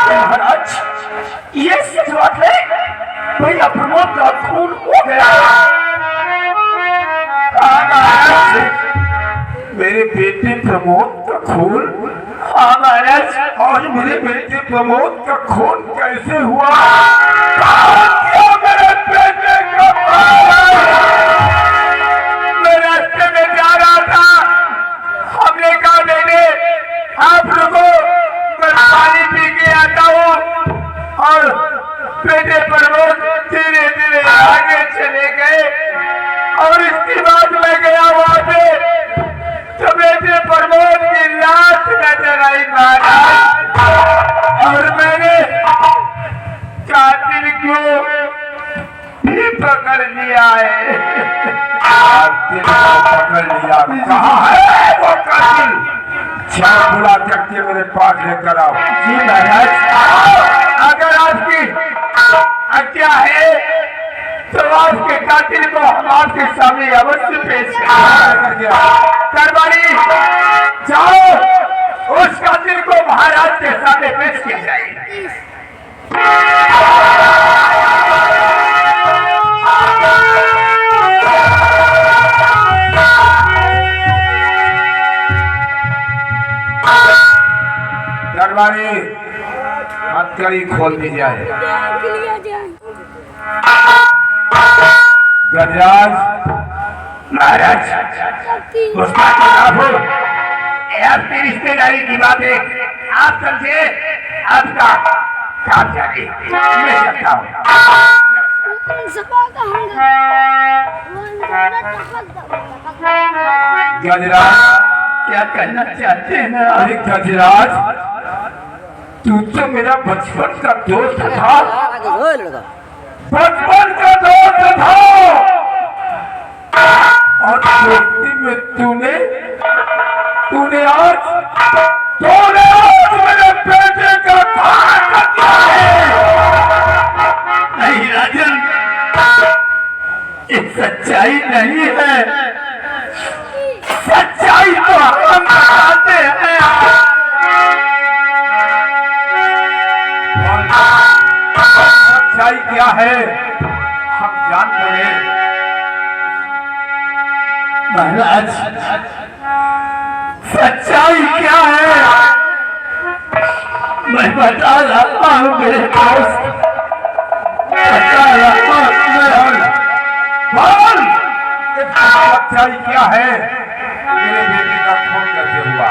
महाराज, ये सच बात है। भैया प्रमोद का खून हो गया। हाँ महाराज, मेरे बेटे प्रमोद का खून। हाँ महाराज, और मेरे बेटे प्रमोद का खून कैसे हुआ? मेरे बेटे का मैं रास्ते में जा रहा था, हमने कहा बेटे आप लोगों मैं पानी पी के आता हूँ, और बेटे प्रमोद धीरे धीरे आगे चले गए। और इसके बाद मैं गया वहां पे तो बेटे प्रमोद की लाश नजर आई महाराज, और मैंने कातिल को भी पकड़ लिया है। कातिल को पकड़ लिया? कहाँ है वो कातिल? चार बुला करके मेरे पास लेकर आओ। जी महाराज, अगर आपकी आज्ञा है तो आपके कातिल को हम आपके सामने अवश्य पेश करेंगे। दरबारी जाओ, उस कातिल को महाराज के सामने पेश किया जाए। दरबारी हथकड़ी खोल दी जाए। गजराज महाराज, आपकी रिश्तेदारी की बात है, आप समझे, आपका काम जाने मैं सकता हूँ। गजराज क्या कहना चाहते हैं? अरे गजराज, तू तो मेरा बचपन का दोस्त था, बचपन का दोस्त था, और दोस्ती में तूने आज मेरे बेटे का घात कर दिया है। नहीं राजन, ये सच्चाई नहीं है, सच्चाई तो हम बताते हैं। सच्चाई क्या है हम जानते हैं। महाराज, सच्चाई क्या है मैं बता रहा हूँ मेरे दोस्त, बता रहा हूँ। सच्चाई क्या है? मेरे बेटे का खून कैसे हुआ?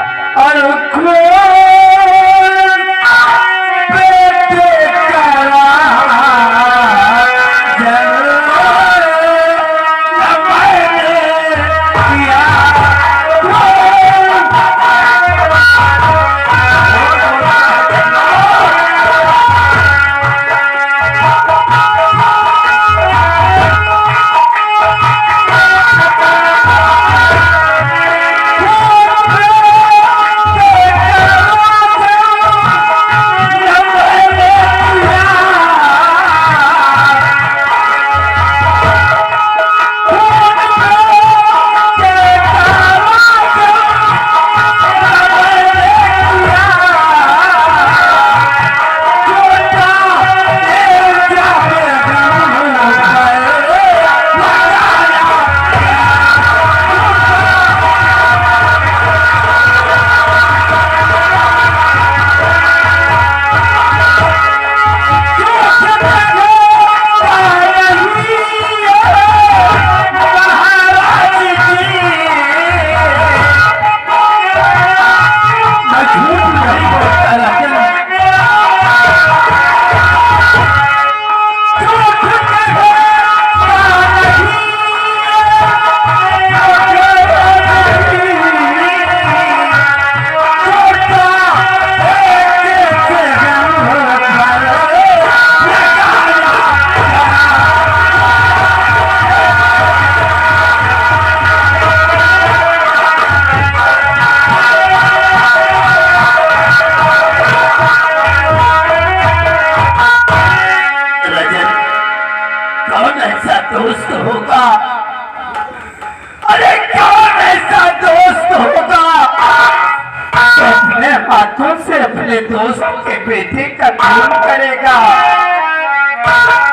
अरे हाथों से अपने दोस्त के बेटे का खून करेगा।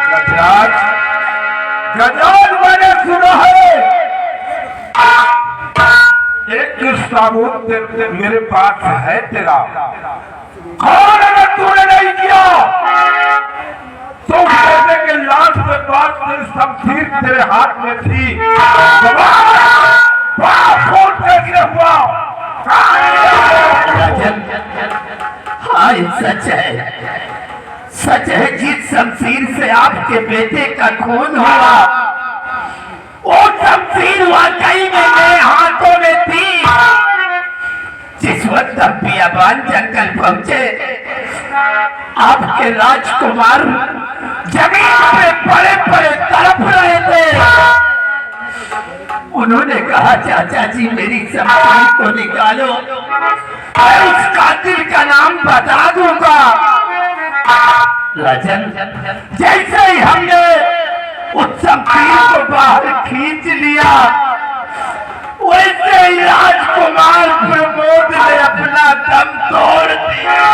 गजराज, साबुत मेरे पास है तेरा। कौन अगर तूने नहीं किया तो बेटे के लाश के बाद तेरी शमशीर तेरे हाथ में थी। फोन कैसे हुआ? राजन, हाँ ये सच है जिस शमशीर से आपके बेटे का खून हुआ वो शमशीर वाकई में मेरे हाथों में थी। जिस वक्त आप बियाबान जंगल पहुंचे आपके राजकुमार जमीन पे पड़े पड़े तड़प रहे थे। उन्होंने कहा चाचा जी मेरी शमशीर को निकालो, मैं उस कातिल का नाम बता दूंगा। राजन, जैसे ही हमने उस शमशीर को बाहर खींच लिया वैसे ही राजकुमार प्रमोद ने अपना दम तोड़ दिया।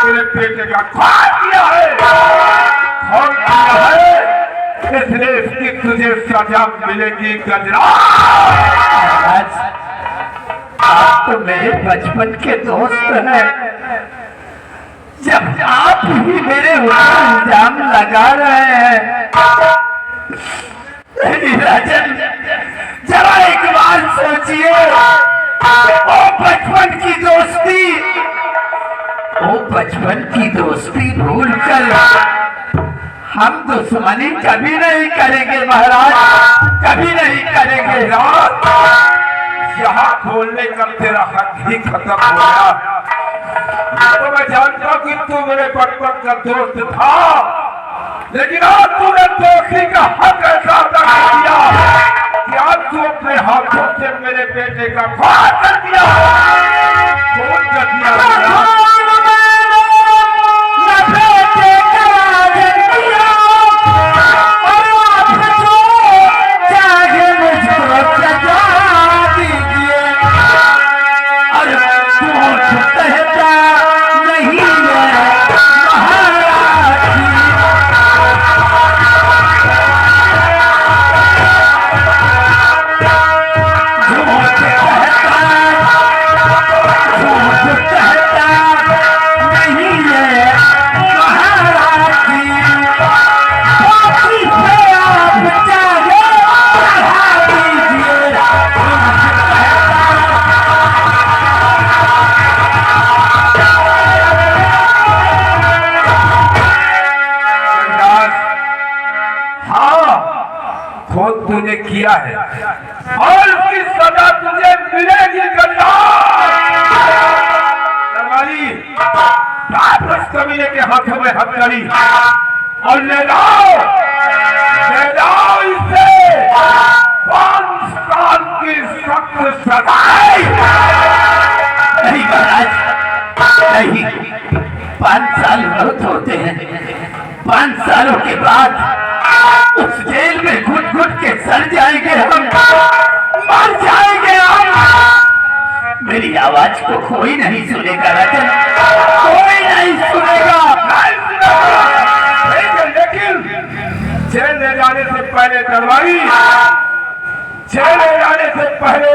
मेरे बेटे का खून किया है और किया है, इसलिए इसकी तुझे सजा मिलेगी गजरा। आप तो मेरे बचपन के दोस्त हैं, जब आप ही मेरे ऊपर इल्जाम लगा रहे हैं। राजन, जरा एक बार सोचिए, वो बचपन की दोस्ती भूलकर हम दुश्मनी कभी नहीं करेंगे महाराज, कभी नहीं करेंगे। यहाँ बोलने का तेरा हक ही खत्म हो गया। तो मैं जानता कि तू मेरे बचपन का दोस्त था, लेकिन आज तूने दोस्ती का हक ऐसा अदा कर दिया कि आज तू अपने हाथों से मेरे बेटे का खून कर दिया। खून कर दिया। तूने किया है और उसकी सजा तुझे मिलेगी। कमीने के हाथों में हथकड़ी और ले जाओ इसे 5 साल की सख्त सजा। नहीं महाराज, नहीं, 5 साल बहुत होते हैं। 5 सालों के बाद उस जेल में घुट घुट के सड़ जाएंगे हम, मर जाएंगे हम। मेरी आवाज को कोई नहीं सुनेगा राजन, कोई नहीं सुनेगा। लेकिन जेल ले जाने से पहले दरबारी, जेल ले जाने से पहले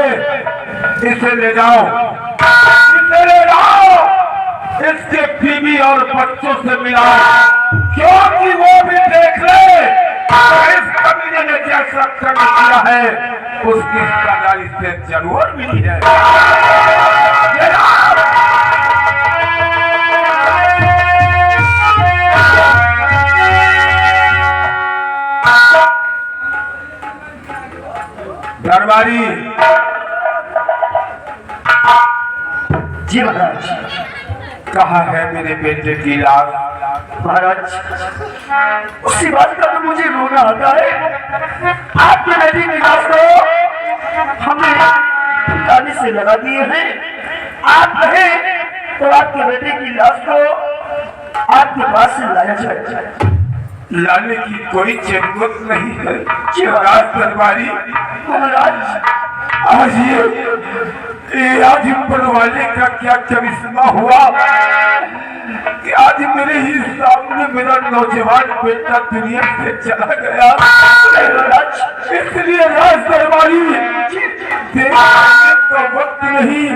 इसे ले जाओ, इसे ले जाओ, इसके बीवी और बच्चों से मिलाओ, क्योंकि वो भी देख ले इस कमीने ने जैसा कर्म किया है उसकी सजा इससे जरूर मिली है। दरबारी जी महाराज। कहाँ है मेरे बेटे की लाश? महाराज, उसी बात का तो मुझे रोना आता है। आपके बेटी की लाश को हमने ठिकाने से लगा दिए हैं। आप कहे तो आपके बेटे की लाश को आपके पास से लाया जाए। लाने की कोई जरूरत नहीं है महाराज। दरबारी महाराज, आज ऊपर वाले का क्या करिश्मा हुआ कि आज मेरे ही सामने कि मेरा नौजवान बेटा दुनिया से चला गया, इसलिए राज दरबारी देखने का वक्त नहीं,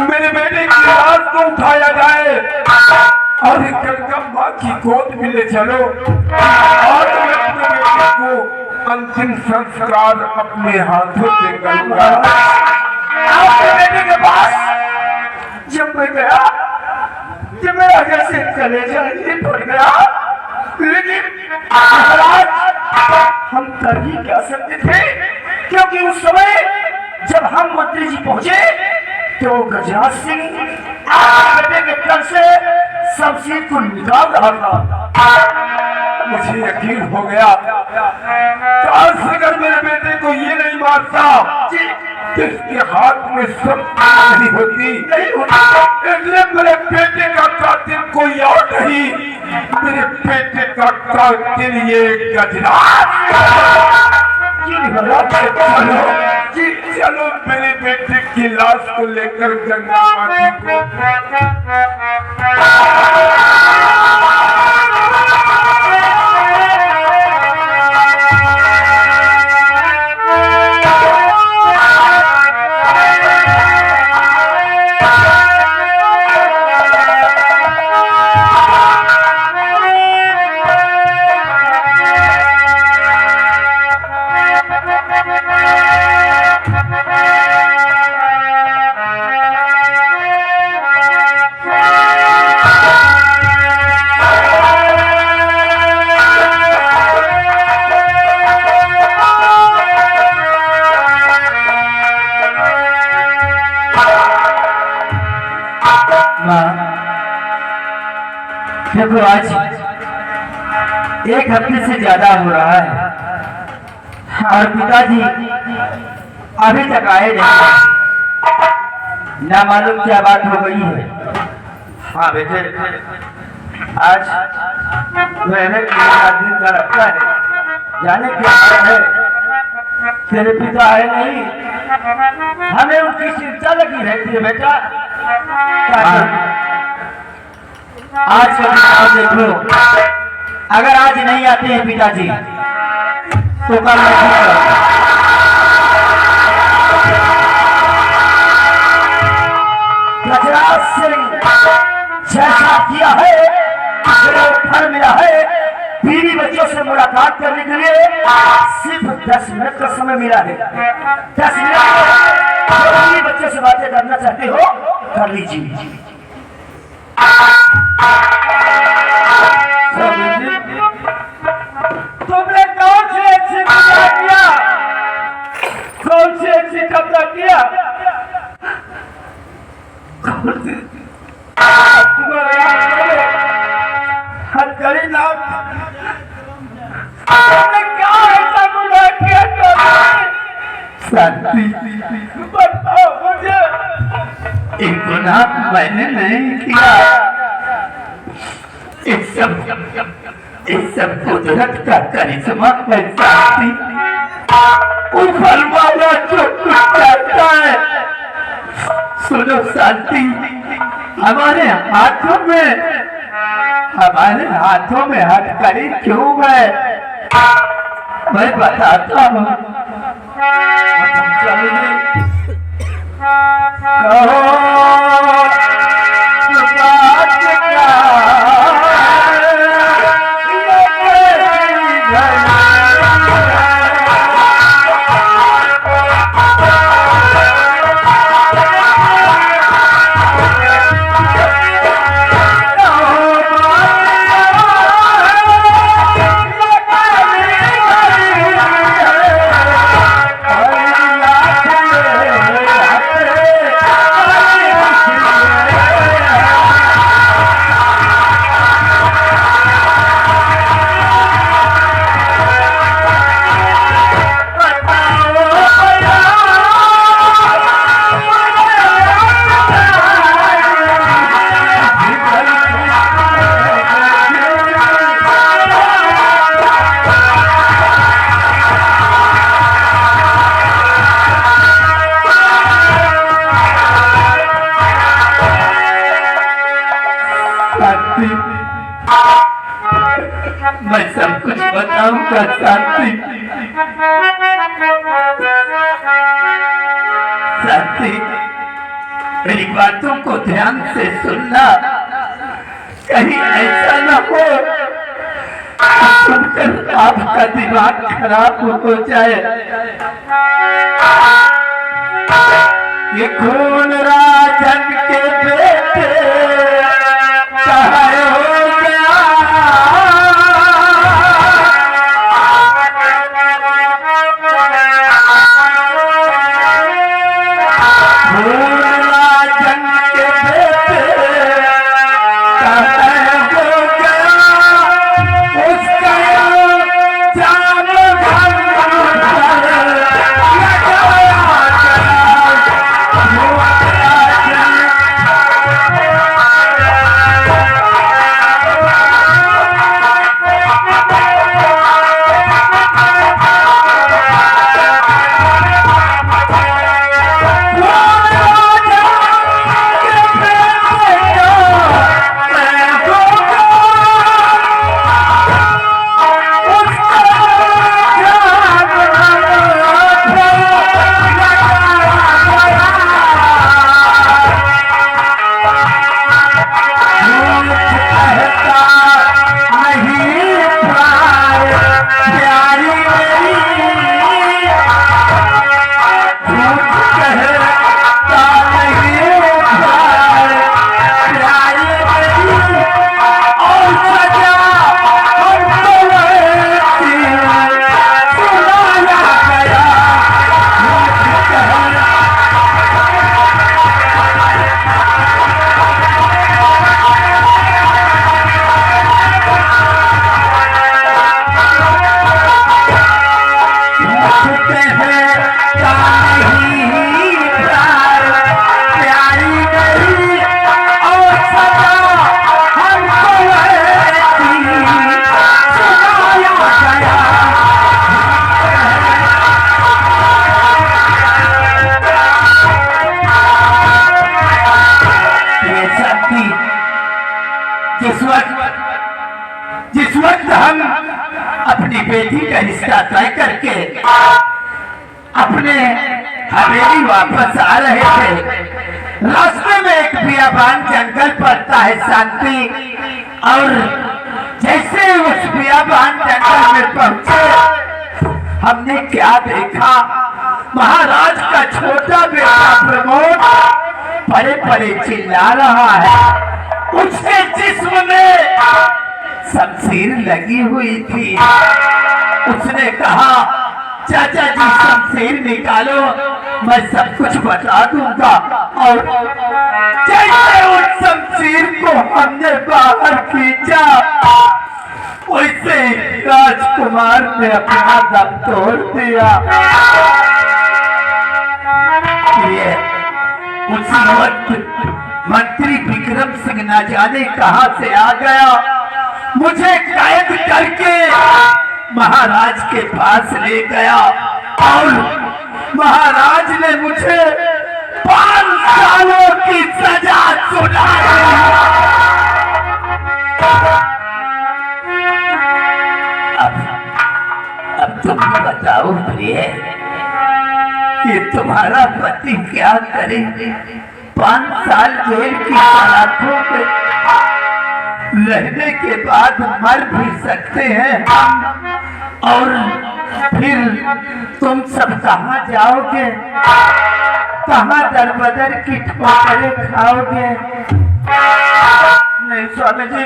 मेरे बेटे की लाश को उठाया जाए और जगदम्बा की गोद में ले चलो और मैं अपने बेटे को अंतिम संस्कार अपने हाथों से करूंगा। आपके बेटे के पास जब मैं गया, जब मेरा जैसे कलेजा ही फट गया, लेकिन महाराज हम कर ही क्या सकते थे, क्योंकि उस समय जब हम मंत्री जी पहुंचे तो गजराज सिंह आपके बेटे के तन से शमशीर को निकाल रहा था। मुझे यकीन हो गया काश अगर मेरे बेटे को ये नहीं मारता इसके हाथ में सब नहीं होती, इसलिए मेरे बेटे का कातिल कोई और नहीं, मेरे बेटे का कातिल ये गजराज। चलो चलो मेरे बेटे की लाश को लेकर गंगा माती को देखो आज एक हफ्ते से ज्यादा हो रहा है और पिताजी अभी तक आए नहीं, ना मालूम क्या बात हो गई है। हाँ बेटे, आज मैंने दिन का रखा है, जाने क्या है, तेरे पिता आए नहीं, हमें उनकी चिंता लगी रहती है बेटा। आज का देख लो, अगर आज नहीं आते हैं पिताजी तो कल गजराज सिंह जैसा किया है फल मिला है। बीवी बच्चों से मुलाकात करने के लिए सिर्फ 10 मिनट का समय मिला है। 10 मिनट बीवी बच्चों से बातें करना चाहते हो कर लीजिए। तुमने कौन से अच्छे कपड़ा किया, कौन से अच्छे कपड़ा किया, हथकड़ी ना तुमने क्या ऐसा गुनाह किया? शांति बताओ मुझे। एक गुनाह मैंने नहीं किया, इस सब कुदरत का करिश्मा है शांति। ऊपर वाला जो कुछ चाहता है, सुनो शांति, हमारे हाथों में हथकड़ी क्यों है मैं बताता हूँ। मैं सब कुछ बताऊंगा शांति। शांति, मेरी बातों को ध्यान से सुनना, कहीं ऐसा न हो सुनकर आपका दिमाग खराब हो जाए। ये खून राजन के बेटे कहाँ हो गया, खून राजन के बेटे कहाँ हो गया, उसका जान जिस वक्त हम अपनी बेटी का रिश्ता तय करके अपने हवेली वापस आ रहे थे, रास्ते में एक बियाबान जंगल पड़ता है शांति, और जैसे उस बियाबान जंगल में पहुंचे हमने क्या देखा, महाराज का छोटा बेटा प्रमोद पड़े पड़े चिल्ला रहा है, उसके जिस्म में शमशीर लगी हुई थी। उसने कहा चाचा जी शमशीर निकालो, मैं सब कुछ बता दूंगा। और जैसे उस शमशीर को हमने बाहर खींचा, वैसे राजकुमार ने अपना दम तोड़ दिया। ये उसी वक्त मंत्री विक्रम सिंह न जाने कहां से आ गया, मुझे कैद करके महाराज के पास ले गया और महाराज ने मुझे 5 सालों की सजा सुनाई। अब तुम बताओ प्रिय कि तुम्हारा पति क्या करेंगे? 5 साल जेल की सलाखों पे रहने के बाद मर भी सकते हैं हम, और फिर तुम सब कहाँ जाओगे? कहाँ दरबदर की ठोकरें खाओगे? नहीं स्वामी जी,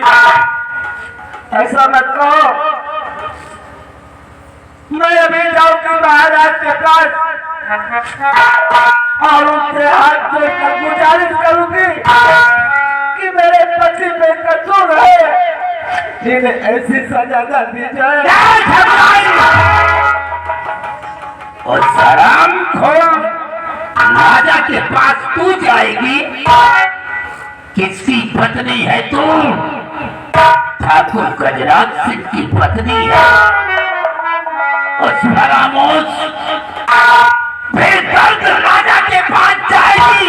ऐसा मत कहो। मैं अभी जाऊंगी महाराज के पास और उनसे हाथ जोड़कर गुजारिश करूंगी कि मेरे पति में कसूर है, जिन्हें ऐसी सजा न दी जाए। और सराम खोर राजा के पास तू जाएगी? किसकी पत्नी है तू? ठाकुर गजराज सिंह की पत्नी है। उस फरामोश बेदर्द राजा के पास जाएगी,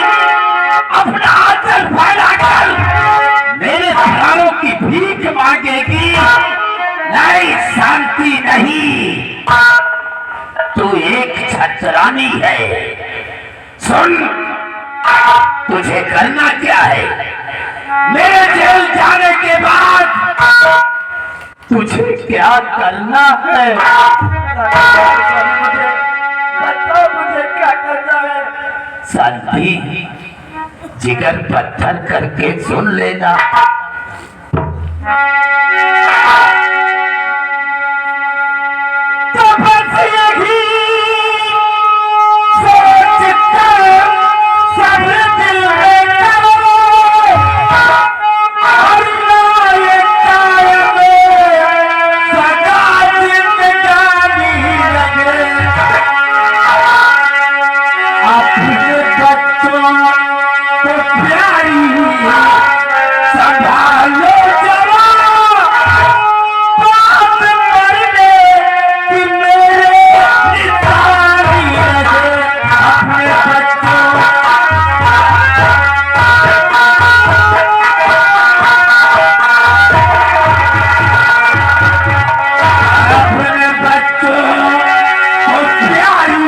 अपना आंचल फैलाकर मेरे प्राणों की भीख मांगेगी। नहीं सुन, तुझे करना क्या है? मेरे जेल जाने के बाद तुझे क्या करना है? बताओ मुझे क्या करना है। शांति, जिगर पत्थर करके सुन लेना। तो बस यही सोचता सब दिल में करो, अल्लाह ये कायम सदा जिंदगानी लगे। अपने बच्चों को प्यारी संभालो जरा, बात मरने की मेरे निशानी लगे। अपने बच्चों अपने बच्चों को प्यारी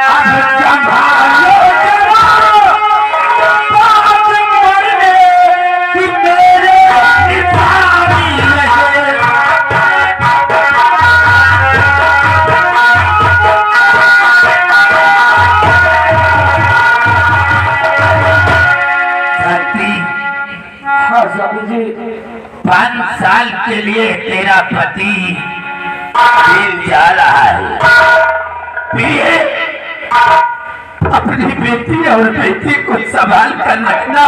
अब संभालो जरा, बात मरने की मेरे निशानी लगे। धरती, हाँ स्वामी जी। 5 साल के लिए तेरा पति जेल जा रहा है। प्रिय, अपनी बेटी और बेटी को संभाल कर रखना।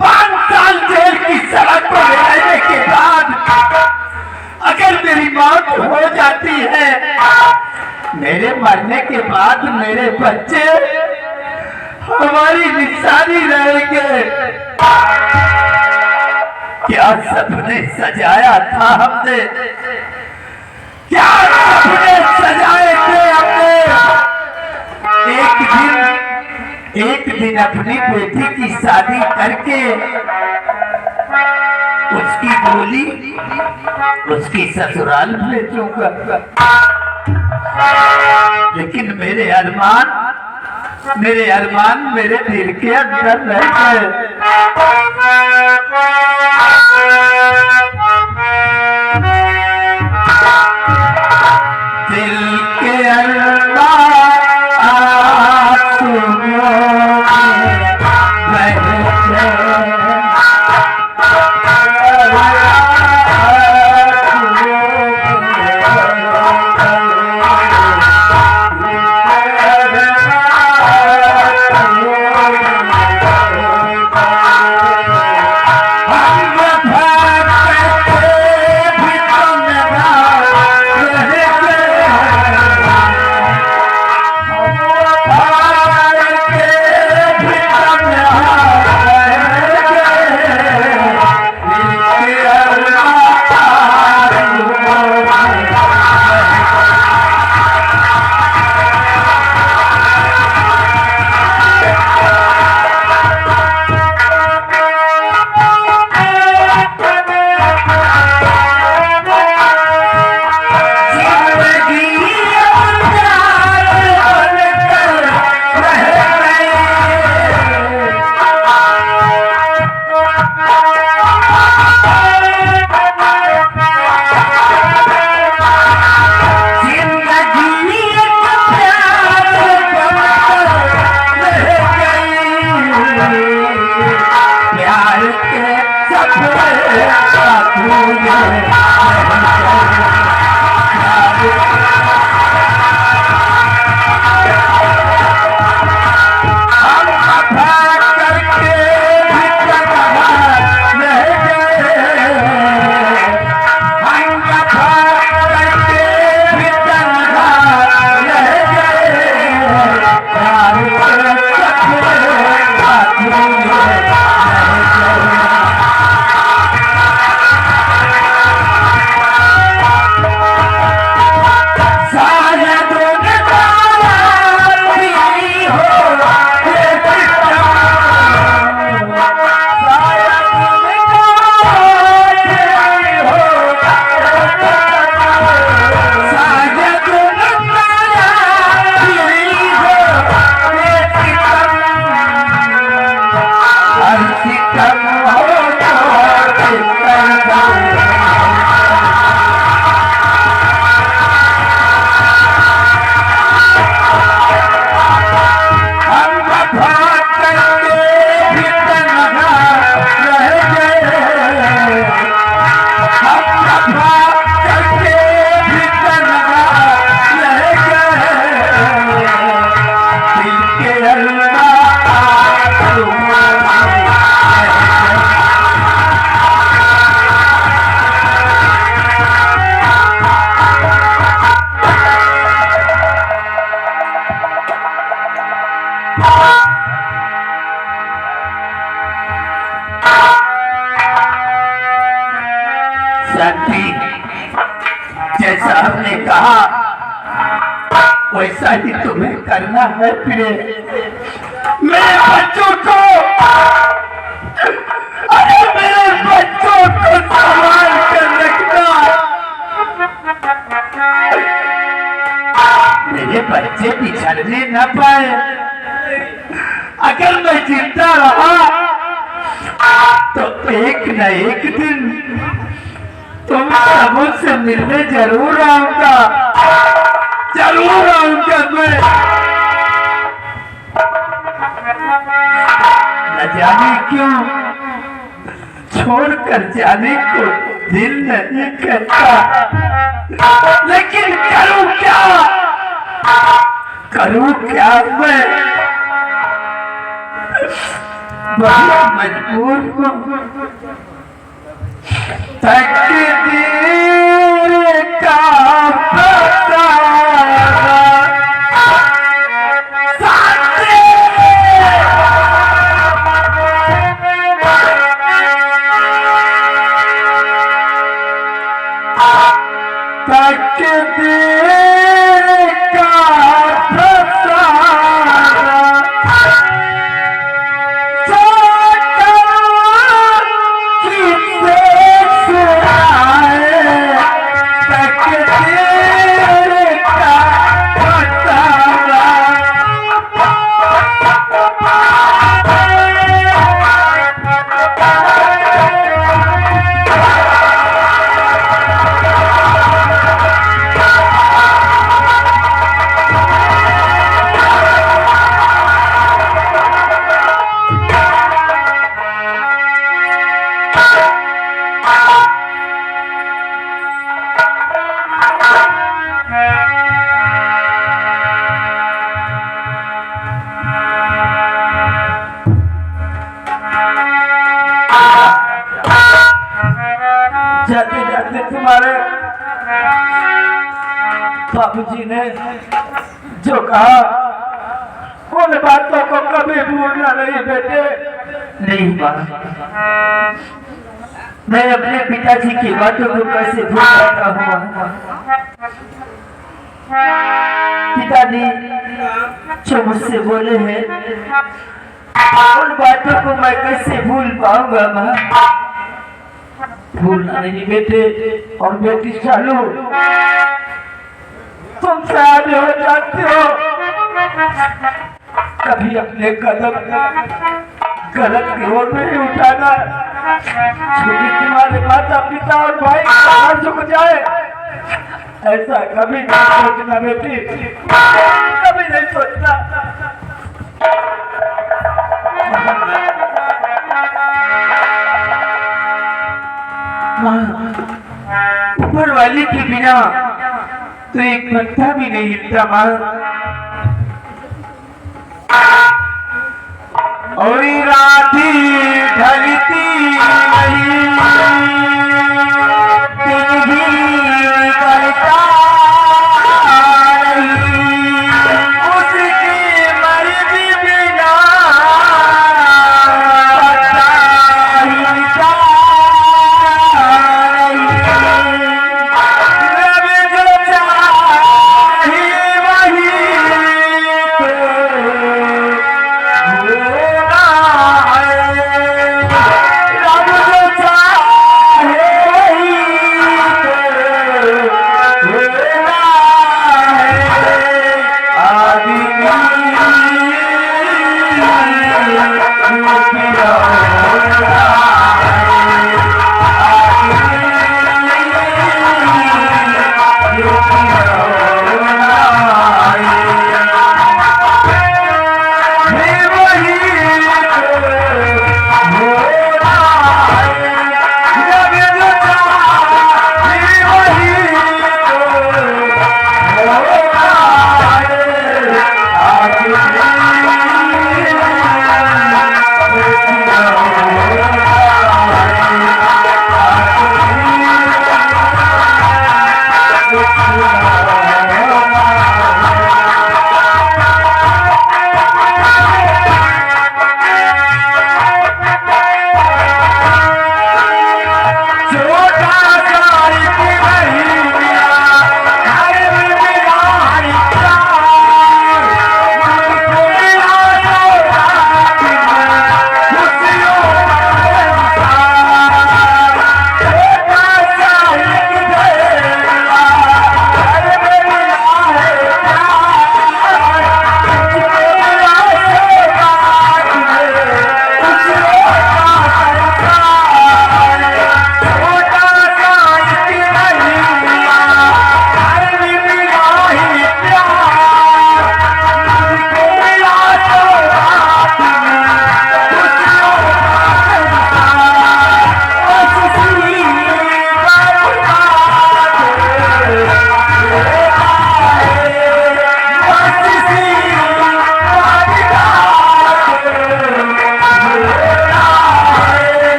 5 साल जेल की सड़क पर रहने के बाद अगर मेरी मौत हो जाती है, मेरे मरने के बाद मेरे बच्चे हमारी निशानी रहेंगे। क्या सपने सजाया था हमने, क्या सपने सजाए थे हमने। एक दिन अपनी बेटी की शादी करके उसकी डोली उसकी ससुराल भेजूंगा। लेकिन मेरे अरमान मेरे दिल के अंदर रह गए। दिल के अंदर आंसुओं में बह जैसा हमने कहा वैसा ही तुम्हें करना है। फिर मेरे बच्चों को, अरे मेरे बच्चों को संभाल कर रखना। मेरे बच्चे बिछड़ने न पाए। अगर मैं जिंदा रहा तो एक न एक दिन तुम सबों से मिलने जरूर आऊंगा, जरूर आऊंगा मैं। न जाने क्यों छोड़कर जाने को दिल नहीं करता, लेकिन करूं क्या, करूं क्या मैं, बहुत मजबूर हूं। तकदीर का जाते जाते तुम्हारे बाबूजी ने जो कहा उन बातों को कभी भूलना नहीं बेटे। नहीं माँ, मैं अपने पिताजी की बातों को कैसे भूल सकता हूँ। पिताजी जो मुझसे बोले हैं उन बातों को मैं कैसे भूल पाऊंगा माँ। भूलना नहीं बेटे। और बेटी चालू तुम आगे हो जाते हो, कभी अपने कदम गलत की ओर नहीं उठाना। छोटी तुम्हारे माता पिता और भाई का झुक जाए ऐसा कभी नहीं सोचना बेटी, कभी नहीं सोचना। ऊपर वाले के बिना तो एक पत्ता भी नहीं हिलता माँ। और राधी